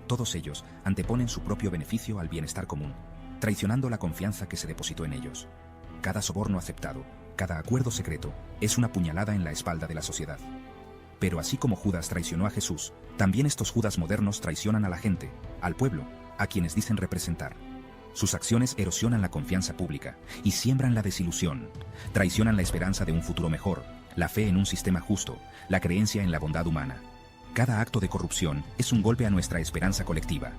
Todos ellos anteponen su propio beneficio al bienestar común, traicionando la confianza que se depositó en ellos. Cada soborno aceptado, cada acuerdo secreto, es una puñalada en la espalda de la sociedad. Pero así como Judas traicionó a Jesús, también estos Judas modernos traicionan a la gente, al pueblo, a quienes dicen representar. Sus acciones erosionan la confianza pública y siembran la desilusión. Traicionan la esperanza de un futuro mejor, la fe en un sistema justo, la creencia en la bondad humana. Cada acto de corrupción es un golpe a nuestra esperanza colectiva.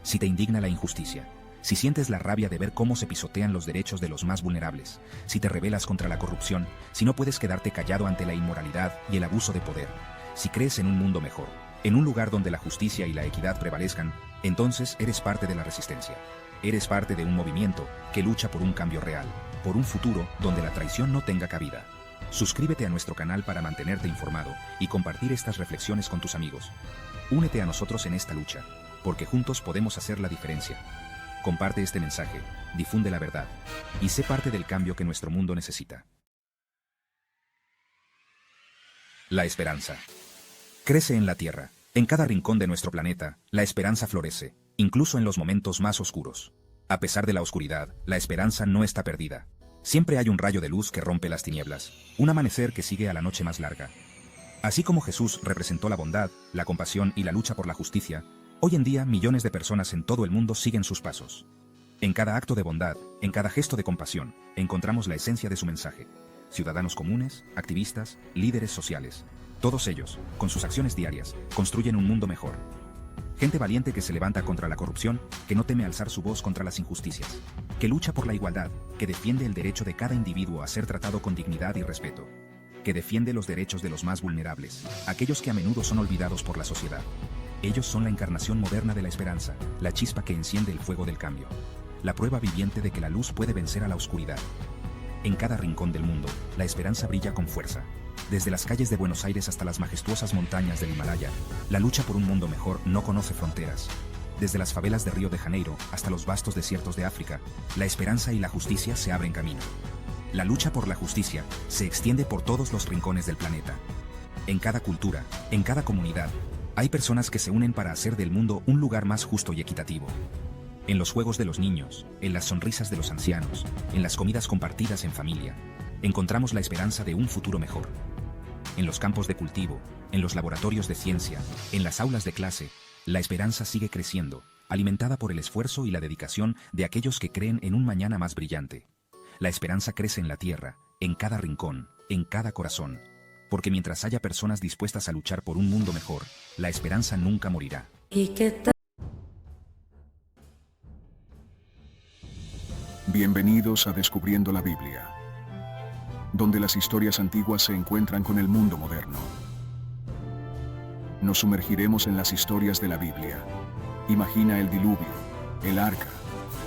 Si te indigna la injusticia, si sientes la rabia de ver cómo se pisotean los derechos de los más vulnerables, si te rebelas contra la corrupción, si no puedes quedarte callado ante la inmoralidad y el abuso de poder, si crees en un mundo mejor, en un lugar donde la justicia y la equidad prevalezcan, entonces eres parte de la resistencia. Eres parte de un movimiento que lucha por un cambio real, por un futuro donde la traición no tenga cabida. Suscríbete a nuestro canal para mantenerte informado y compartir estas reflexiones con tus amigos. Únete a nosotros en esta lucha, porque juntos podemos hacer la diferencia. Comparte este mensaje, difunde la verdad, y sé parte del cambio que nuestro mundo necesita. La esperanza. Crece en la Tierra. En cada rincón de nuestro planeta, la esperanza florece, incluso en los momentos más oscuros. A pesar de la oscuridad, la esperanza no está perdida. Siempre hay un rayo de luz que rompe las tinieblas, un amanecer que sigue a la noche más larga. Así como Jesús representó la bondad, la compasión y la lucha por la justicia, hoy en día millones de personas en todo el mundo siguen sus pasos. En cada acto de bondad, en cada gesto de compasión, encontramos la esencia de su mensaje. Ciudadanos comunes, activistas, líderes sociales. Todos ellos, con sus acciones diarias, construyen un mundo mejor. Gente valiente que se levanta contra la corrupción, que no teme alzar su voz contra las injusticias, que lucha por la igualdad, que defiende el derecho de cada individuo a ser tratado con dignidad y respeto, que defiende los derechos de los más vulnerables, aquellos que a menudo son olvidados por la sociedad. Ellos son la encarnación moderna de la esperanza, la chispa que enciende el fuego del cambio, la prueba viviente de que la luz puede vencer a la oscuridad. En cada rincón del mundo, la esperanza brilla con fuerza. Desde las calles de Buenos Aires hasta las majestuosas montañas del Himalaya, la lucha por un mundo mejor no conoce fronteras. Desde las favelas de Río de Janeiro hasta los vastos desiertos de África, la esperanza y la justicia se abren camino. La lucha por la justicia se extiende por todos los rincones del planeta. En cada cultura, en cada comunidad, hay personas que se unen para hacer del mundo un lugar más justo y equitativo. En los juegos de los niños, en las sonrisas de los ancianos, en las comidas compartidas en familia, encontramos la esperanza de un futuro mejor. En los campos de cultivo, en los laboratorios de ciencia, en las aulas de clase, la esperanza sigue creciendo, alimentada por el esfuerzo y la dedicación de aquellos que creen en un mañana más brillante. La esperanza crece en la tierra, en cada rincón, en cada corazón, porque mientras haya personas dispuestas a luchar por un mundo mejor, la esperanza nunca morirá. Bienvenidos a Descubriendo la Biblia, donde las historias antiguas se encuentran con el mundo moderno. Nos sumergiremos en las historias de la Biblia. Imagina el diluvio, el arca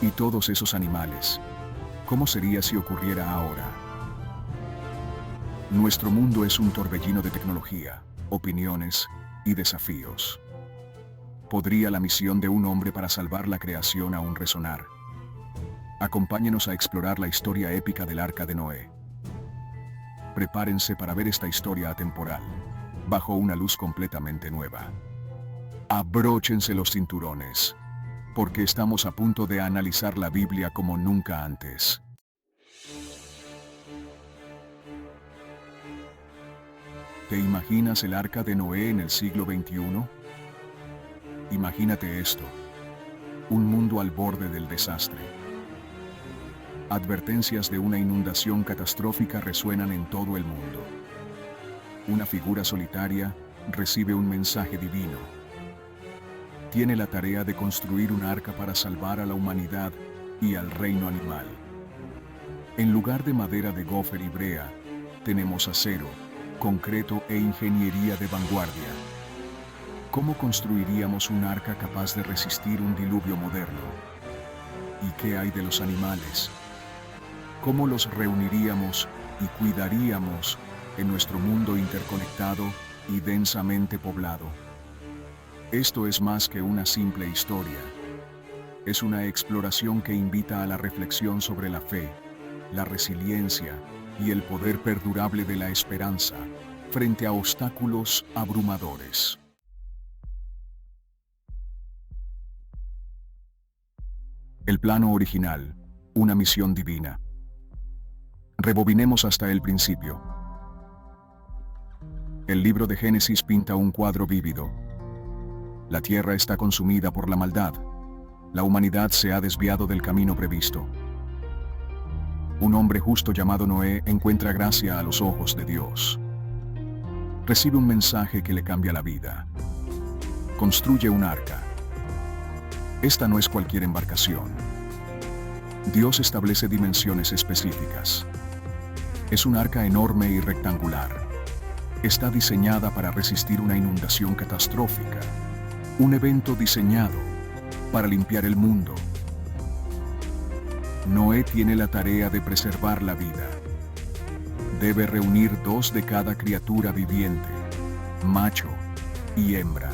y todos esos animales. ¿Cómo sería si ocurriera ahora? Nuestro mundo es un torbellino de tecnología, opiniones y desafíos. ¿Podría la misión de un hombre para salvar la creación aún resonar? Acompáñenos a explorar la historia épica del Arca de Noé. Prepárense para ver esta historia atemporal, bajo una luz completamente nueva. Abróchense los cinturones, porque estamos a punto de analizar la Biblia como nunca antes. ¿Te imaginas el Arca de Noé en el siglo XXI? Imagínate esto: un mundo al borde del desastre. Advertencias de una inundación catastrófica resuenan en todo el mundo. Una figura solitaria recibe un mensaje divino. tiene la tarea de construir un arca para salvar a la humanidad y al reino animal. En lugar de madera de gofer y brea, tenemos acero, concreto e ingeniería de vanguardia. ¿Cómo construiríamos un arca capaz de resistir un diluvio moderno? ¿Y qué hay de los animales? ¿Cómo los reuniríamos y cuidaríamos en nuestro mundo interconectado y densamente poblado? Esto es más que una simple historia. Es una exploración que invita a la reflexión sobre la fe, la resiliencia y el poder perdurable de la esperanza frente a obstáculos abrumadores. El plano original, una misión divina. Rebobinemos hasta el principio. El libro de Génesis pinta un cuadro vívido. La tierra está consumida por la maldad. La humanidad se ha desviado del camino previsto. Un hombre justo llamado Noé encuentra gracia a los ojos de Dios. Recibe un mensaje que le cambia la vida. Construye un arca. Esta no es cualquier embarcación. Dios establece dimensiones específicas. Es un arca enorme y rectangular. Está diseñada para resistir una inundación catastrófica. Un evento diseñado para limpiar el mundo. Noé tiene la tarea de preservar la vida. Debe reunir 2 de cada criatura viviente, macho y hembra.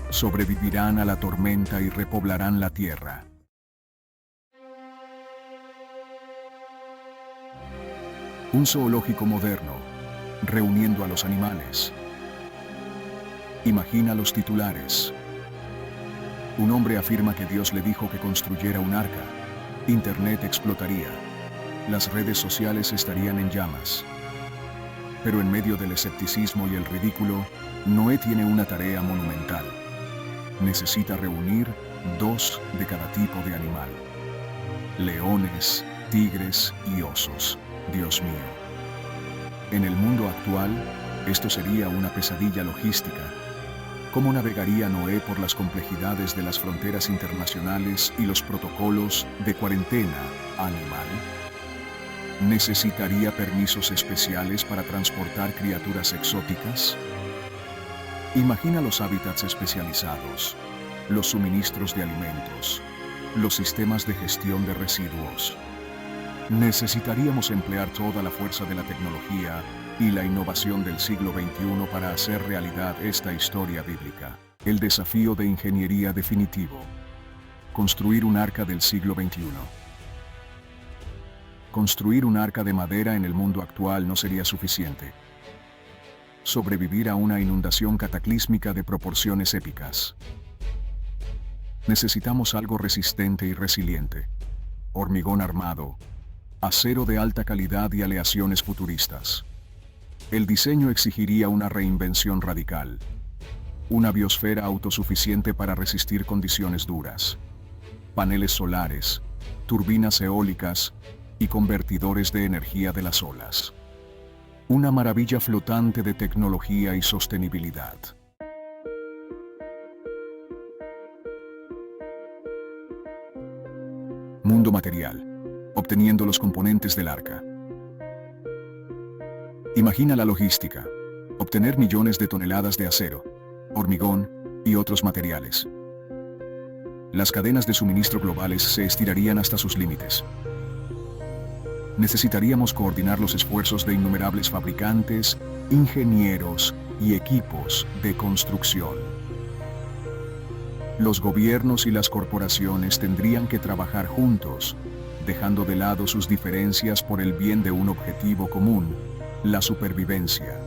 Sobrevivirán a la tormenta y repoblarán la tierra. Un zoológico moderno, reuniendo a los animales. Imagina los titulares. Un hombre afirma que Dios le dijo que construyera un arca. Internet explotaría. Las redes sociales estarían en llamas. Pero en medio del escepticismo y el ridículo, Noé tiene una tarea monumental. Necesita reunir 2 de cada tipo de animal. Leones, tigres y osos. Dios mío. En el mundo actual, esto sería una pesadilla logística. ¿Cómo navegaría Noé por las complejidades de las fronteras internacionales y los protocolos de cuarentena animal? ¿Necesitaría permisos especiales para transportar criaturas exóticas? Imagina los hábitats especializados, los suministros de alimentos, los sistemas de gestión de residuos. Necesitaríamos emplear toda la fuerza de la tecnología y la innovación del siglo XXI para hacer realidad esta historia bíblica. El desafío de ingeniería definitivo. Construir un arca del siglo XXI. Construir un arca de madera en el mundo actual no sería suficiente. Sobrevivir a una inundación cataclísmica de proporciones épicas. Necesitamos algo resistente y resiliente. Hormigón armado, acero de alta calidad y aleaciones futuristas. El diseño exigiría una reinvención radical. Una biosfera autosuficiente para resistir condiciones duras. Paneles solares, turbinas eólicas y convertidores de energía de las olas. Una maravilla flotante de tecnología y sostenibilidad. Mundo material. Obteniendo los componentes del arca. Imagina la logística. Obtener millones de toneladas de acero, hormigón y otros materiales. Las cadenas de suministro globales se estirarían hasta sus límites. Necesitaríamos coordinar los esfuerzos de innumerables fabricantes, ingenieros y equipos de construcción. Los gobiernos y las corporaciones tendrían que trabajar juntos, dejando de lado sus diferencias por el bien de un objetivo común, la supervivencia.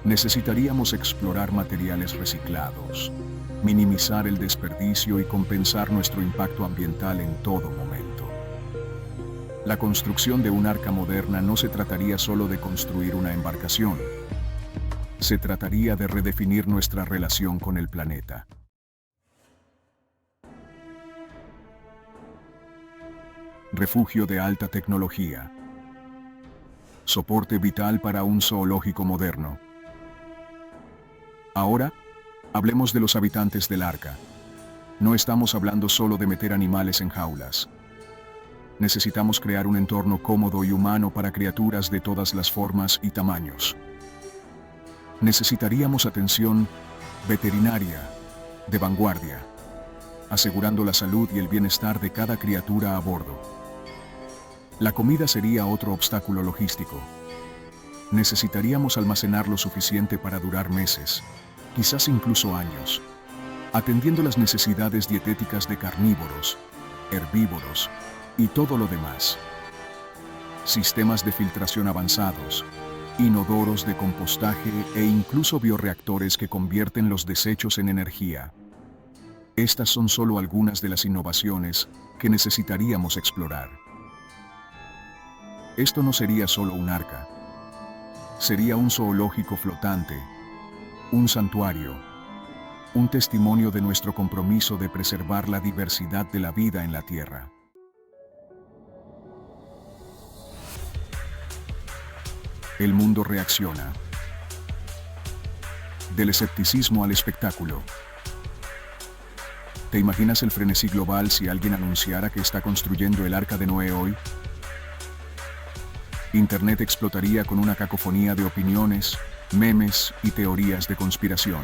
Necesitaríamos explorar materiales reciclados, minimizar el desperdicio y compensar nuestro impacto ambiental en todo momento. La construcción de un arca moderna no se trataría solo de construir una embarcación. Se trataría de redefinir nuestra relación con el planeta. Refugio de alta tecnología. Soporte vital para un zoológico moderno. Ahora, Hablemos de los habitantes del arca. No estamos hablando solo de meter animales en jaulas. Necesitamos crear un entorno cómodo y humano para criaturas de todas las formas y tamaños. Necesitaríamos atención veterinaria de vanguardia, asegurando la salud y el bienestar de cada criatura a bordo. La comida sería otro obstáculo logístico. Necesitaríamos almacenar lo suficiente para durar meses, quizás incluso años, atendiendo las necesidades dietéticas de carnívoros, herbívoros y todo lo demás. Sistemas de filtración avanzados, inodoros de compostaje e incluso bioreactores que convierten los desechos en energía. Estas son solo algunas de las innovaciones que necesitaríamos explorar. Esto no sería solo un arca. Sería un zoológico flotante, un santuario, un testimonio de nuestro compromiso de preservar la diversidad de la vida en la Tierra. El mundo reacciona. Del escepticismo al espectáculo. ¿Te imaginas el frenesí global si alguien anunciara que está construyendo el Arca de Noé hoy? Internet explotaría con una cacofonía de opiniones, memes y teorías de conspiración.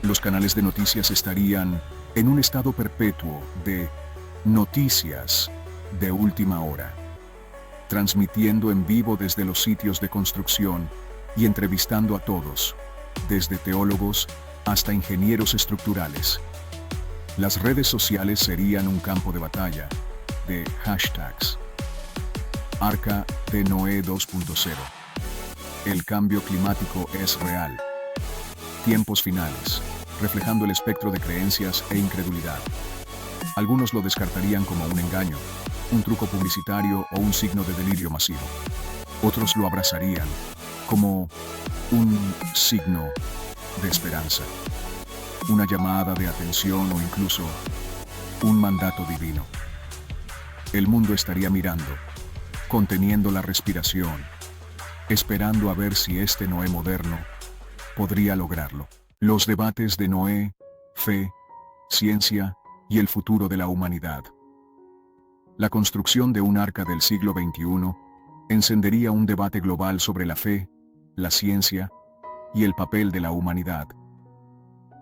Los canales de noticias estarían en un estado perpetuo de noticias de última hora, transmitiendo en vivo desde los sitios de construcción y entrevistando a todos, desde teólogos hasta ingenieros estructurales. Las redes sociales serían un campo de batalla de hashtags. Arca de Noé 2.0. El cambio climático es real. Tiempos finales, reflejando el espectro de creencias e incredulidad. Algunos lo descartarían como un engaño, un truco publicitario o un signo de delirio masivo. Otros lo abrazarían como un signo de esperanza, una llamada de atención o incluso un mandato divino. El mundo estaría mirando, conteniendo la respiración, esperando a ver si este Noé moderno podría lograrlo. Los debates de Noé, fe, ciencia y el futuro de la humanidad. La construcción de un arca del siglo XXI encendería un debate global sobre la fe, la ciencia y el papel de la humanidad.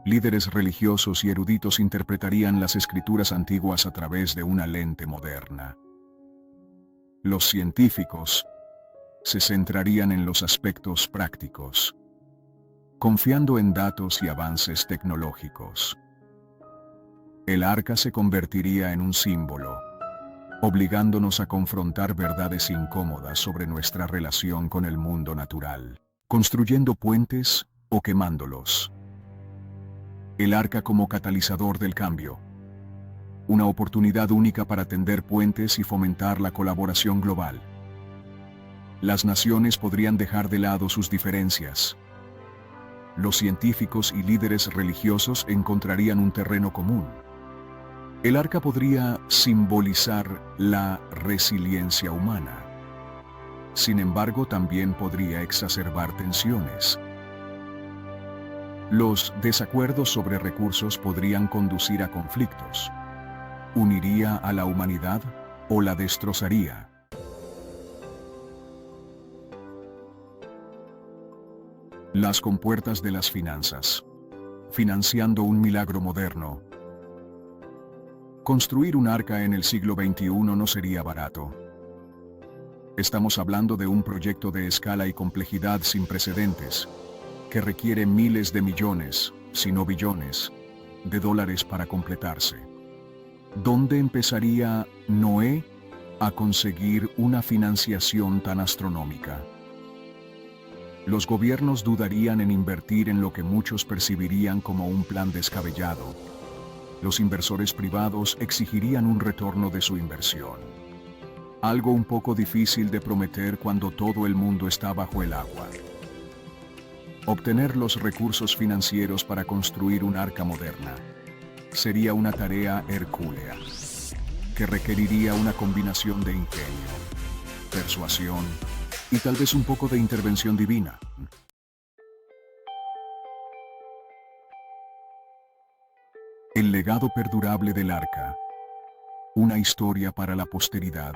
Líderes religiosos y eruditos interpretarían las escrituras antiguas a través de una lente moderna. Los científicos se centrarían en los aspectos prácticos, confiando en datos y avances tecnológicos. El arca se convertiría en un símbolo, obligándonos a confrontar verdades incómodas sobre nuestra relación con el mundo natural, construyendo puentes o quemándolos. El arca como catalizador del cambio. Una oportunidad única para tender puentes y fomentar la colaboración global. Las naciones podrían dejar de lado sus diferencias. Los científicos y líderes religiosos encontrarían un terreno común. El arca podría simbolizar la resiliencia humana. Sin embargo, también podría exacerbar tensiones. Los desacuerdos sobre recursos podrían conducir a conflictos. ¿Uniría a la humanidad o la destrozaría? Las compuertas de las finanzas. Financiando un milagro moderno. Construir un arca en el siglo XXI no sería barato. Estamos hablando de un proyecto de escala y complejidad sin precedentes, que requiere miles de millones, si no billones, de dólares para completarse. ¿Dónde empezaría Noé a conseguir una financiación tan astronómica? Los gobiernos dudarían en invertir en lo que muchos percibirían como un plan descabellado. Los inversores privados exigirían un retorno de su inversión. Algo un poco difícil de prometer cuando todo el mundo está bajo el agua. Obtener los recursos financieros para construir un arca moderna sería una tarea hercúlea, que requeriría una combinación de ingenio, persuasión y tal vez un poco de intervención divina. El legado perdurable del arca. Una historia para la posteridad.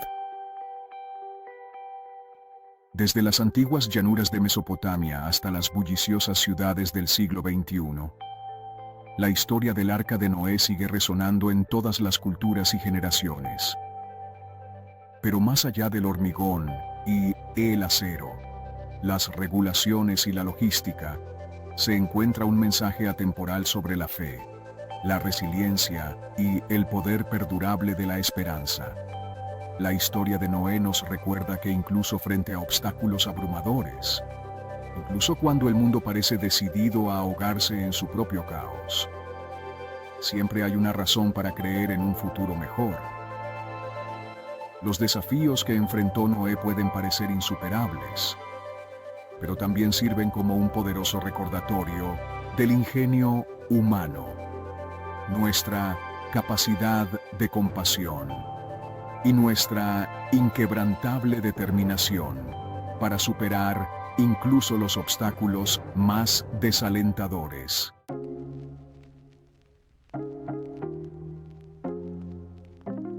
Desde las antiguas llanuras de Mesopotamia hasta las bulliciosas ciudades del siglo XXI, la historia del Arca de Noé sigue resonando en todas las culturas y generaciones. Pero más allá del hormigón y el acero, las regulaciones y la logística, se encuentra un mensaje atemporal sobre la fe, la resiliencia y el poder perdurable de la esperanza. La historia de Noé nos recuerda que incluso frente a obstáculos abrumadores, incluso cuando el mundo parece decidido a ahogarse en su propio caos, siempre hay una razón para creer en un futuro mejor. Los desafíos que enfrentó Noé pueden parecer insuperables, pero también sirven como un poderoso recordatorio del ingenio humano, nuestra capacidad de compasión y nuestra inquebrantable determinación para superar incluso los obstáculos más desalentadores.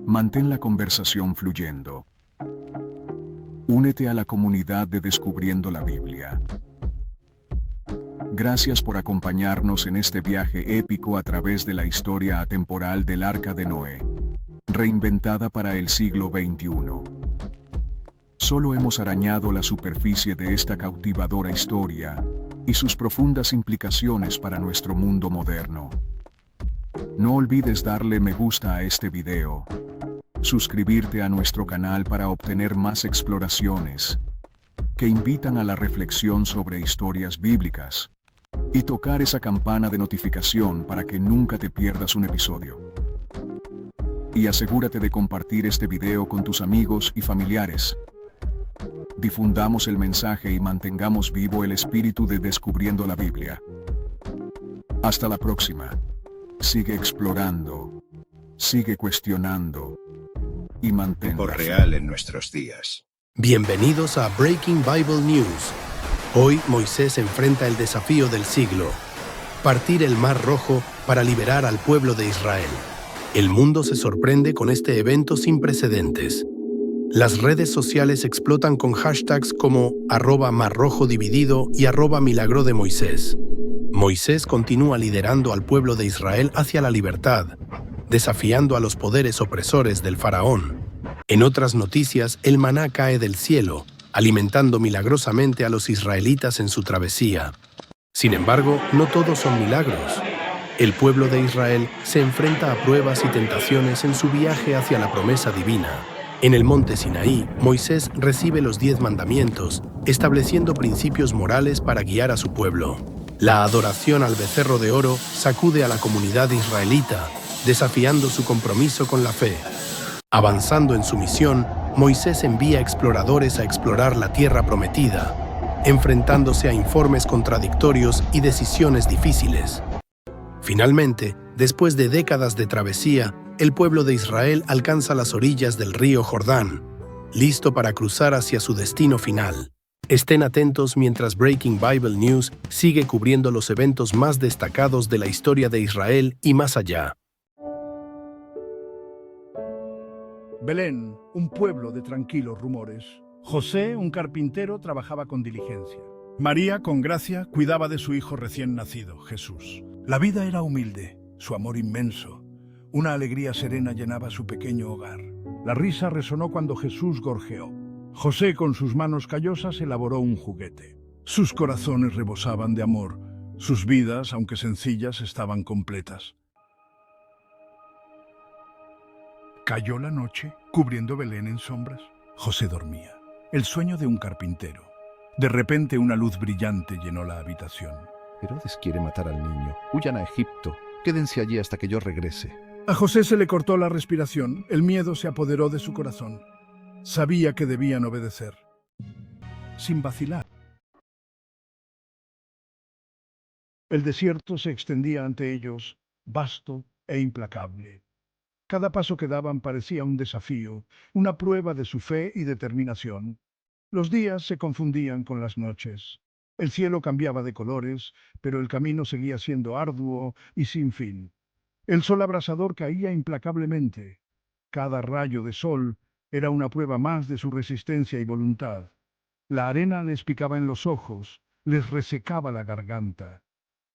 Mantén la conversación fluyendo. Únete a la comunidad de Descubriendo la Biblia. Gracias por acompañarnos en este viaje épico a través de la historia atemporal del Arca de Noé, reinventada para el siglo XXI. Solo hemos arañado la superficie de esta cautivadora historia y sus profundas implicaciones para nuestro mundo moderno. No olvides darle me gusta a este video, suscribirte a nuestro canal para obtener más exploraciones que invitan a la reflexión sobre historias bíblicas, y tocar esa campana de notificación para que nunca te pierdas un episodio. Y asegúrate de compartir este video con tus amigos y familiares. Difundamos el mensaje y mantengamos vivo el espíritu de Descubriendo la Biblia. Hasta la próxima. Sigue explorando, sigue cuestionando y mantén Por real en nuestros días. Bienvenidos a Breaking Bible News. Hoy Moisés enfrenta el desafío del siglo: partir el Mar Rojo para liberar al pueblo de Israel. El mundo se sorprende con este evento sin precedentes. Las redes sociales explotan con hashtags como @marrojodividido y @milagro de Moisés. Moisés continúa liderando al pueblo de Israel hacia la libertad, desafiando a los poderes opresores del faraón. En otras noticias, el maná cae del cielo, alimentando milagrosamente a los israelitas en su travesía. Sin embargo, no todos son milagros. El pueblo de Israel se enfrenta a pruebas y tentaciones en su viaje hacia la promesa divina. En el monte Sinaí, Moisés recibe los 10 mandamientos, estableciendo principios morales para guiar a su pueblo. La adoración al becerro de oro sacude a la comunidad israelita, desafiando su compromiso con la fe. Avanzando en su misión, Moisés envía exploradores a explorar la tierra prometida, enfrentándose a informes contradictorios y decisiones difíciles. Finalmente, después de décadas de travesía, el pueblo de Israel alcanza las orillas del río Jordán, listo para cruzar hacia su destino final. Estén atentos mientras Breaking Bible News sigue cubriendo los eventos más destacados de la historia de Israel y más allá. Belén, un pueblo de tranquilos rumores. José, un carpintero, trabajaba con diligencia. María, con gracia, cuidaba de su hijo recién nacido, Jesús. La vida era humilde, su amor inmenso. Una alegría serena llenaba su pequeño hogar. La risa resonó cuando Jesús gorjeó. José, con sus manos callosas, elaboró un juguete. Sus corazones rebosaban de amor. Sus vidas, aunque sencillas, estaban completas. Cayó la noche, cubriendo Belén en sombras. José dormía. El sueño de un carpintero. De repente una luz brillante llenó la habitación. Herodes quiere matar al niño. Huyan a Egipto. Quédense allí hasta que yo regrese. A José se le cortó la respiración. El miedo se apoderó de su corazón. Sabía que debían obedecer. Sin vacilar. El desierto se extendía ante ellos, vasto e implacable. Cada paso que daban parecía un desafío, una prueba de su fe y determinación. Los días se confundían con las noches. El cielo cambiaba de colores, pero el camino seguía siendo arduo y sin fin. El sol abrasador caía implacablemente. Cada rayo de sol era una prueba más de su resistencia y voluntad. La arena les picaba en los ojos, les resecaba la garganta.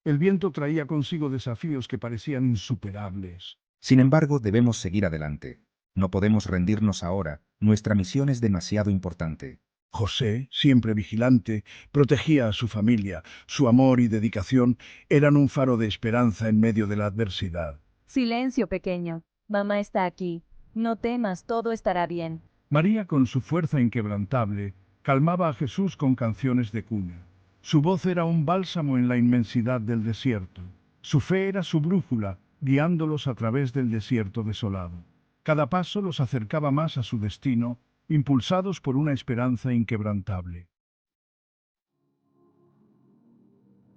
El viento traía consigo desafíos que parecían insuperables. Sin embargo, debemos seguir adelante. No podemos rendirnos ahora, nuestra misión es demasiado importante. José, siempre vigilante, protegía a su familia. Su amor y dedicación eran un faro de esperanza en medio de la adversidad. Silencio, pequeño. Mamá está aquí. No temas, todo estará bien. María, con su fuerza inquebrantable, calmaba a Jesús con canciones de cuna. Su voz era un bálsamo en la inmensidad del desierto. Su fe era su brújula, guiándolos a través del desierto desolado. Cada paso los acercaba más a su destino, impulsados por una esperanza inquebrantable.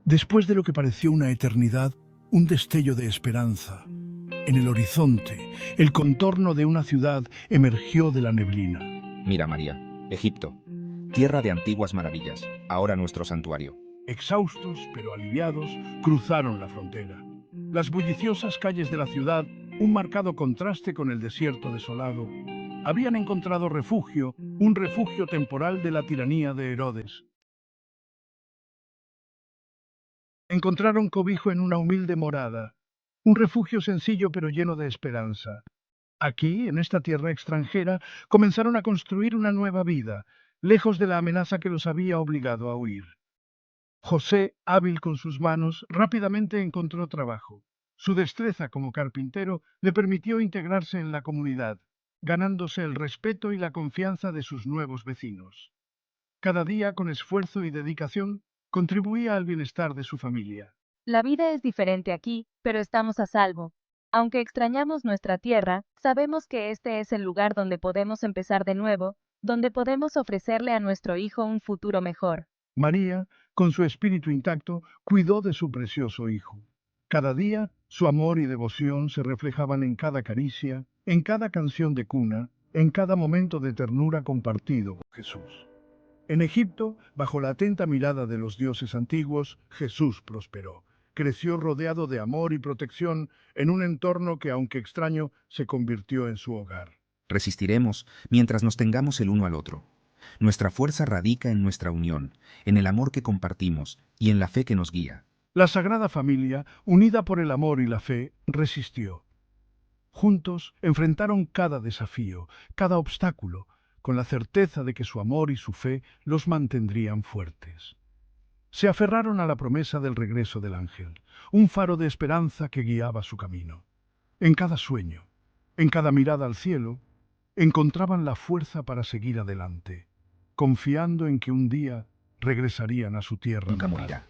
Después de lo que pareció una eternidad, un destello de esperanza. En el horizonte, el contorno de una ciudad emergió de la neblina. Mira, María, Egipto, tierra de antiguas maravillas, ahora nuestro santuario. Exhaustos, pero aliviados, cruzaron la frontera. Las bulliciosas calles de la ciudad, un marcado contraste con el desierto desolado, habían encontrado refugio, un refugio temporal de la tiranía de Herodes. Encontraron cobijo en una humilde morada, un refugio sencillo pero lleno de esperanza. Aquí, en esta tierra extranjera, comenzaron a construir una nueva vida, lejos de la amenaza que los había obligado a huir. José, hábil con sus manos, rápidamente encontró trabajo. Su destreza como carpintero le permitió integrarse en la comunidad, ganándose el respeto y la confianza de sus nuevos vecinos. Cada día, con esfuerzo y dedicación, contribuía al bienestar de su familia. La vida es diferente aquí, pero estamos a salvo. Aunque extrañamos nuestra tierra, sabemos que este es el lugar donde podemos empezar de nuevo, donde podemos ofrecerle a nuestro hijo un futuro mejor. María, con su espíritu intacto, cuidó de su precioso hijo. Cada día, su amor y devoción se reflejaban en cada caricia, en cada canción de cuna, en cada momento de ternura compartido con Jesús. En Egipto, bajo la atenta mirada de los dioses antiguos, Jesús prosperó. Creció rodeado de amor y protección en un entorno que, aunque extraño, se convirtió en su hogar. Resistiremos mientras nos tengamos el uno al otro. Nuestra fuerza radica en nuestra unión, en el amor que compartimos y en la fe que nos guía. La Sagrada Familia, unida por el amor y la fe, resistió. Juntos enfrentaron cada desafío, cada obstáculo, con la certeza de que su amor y su fe los mantendrían fuertes. Se aferraron a la promesa del regreso del ángel, un faro de esperanza que guiaba su camino. En cada sueño, en cada mirada al cielo, encontraban la fuerza para seguir adelante, confiando en que un día regresarían a su tierra Nunca natal. morirá.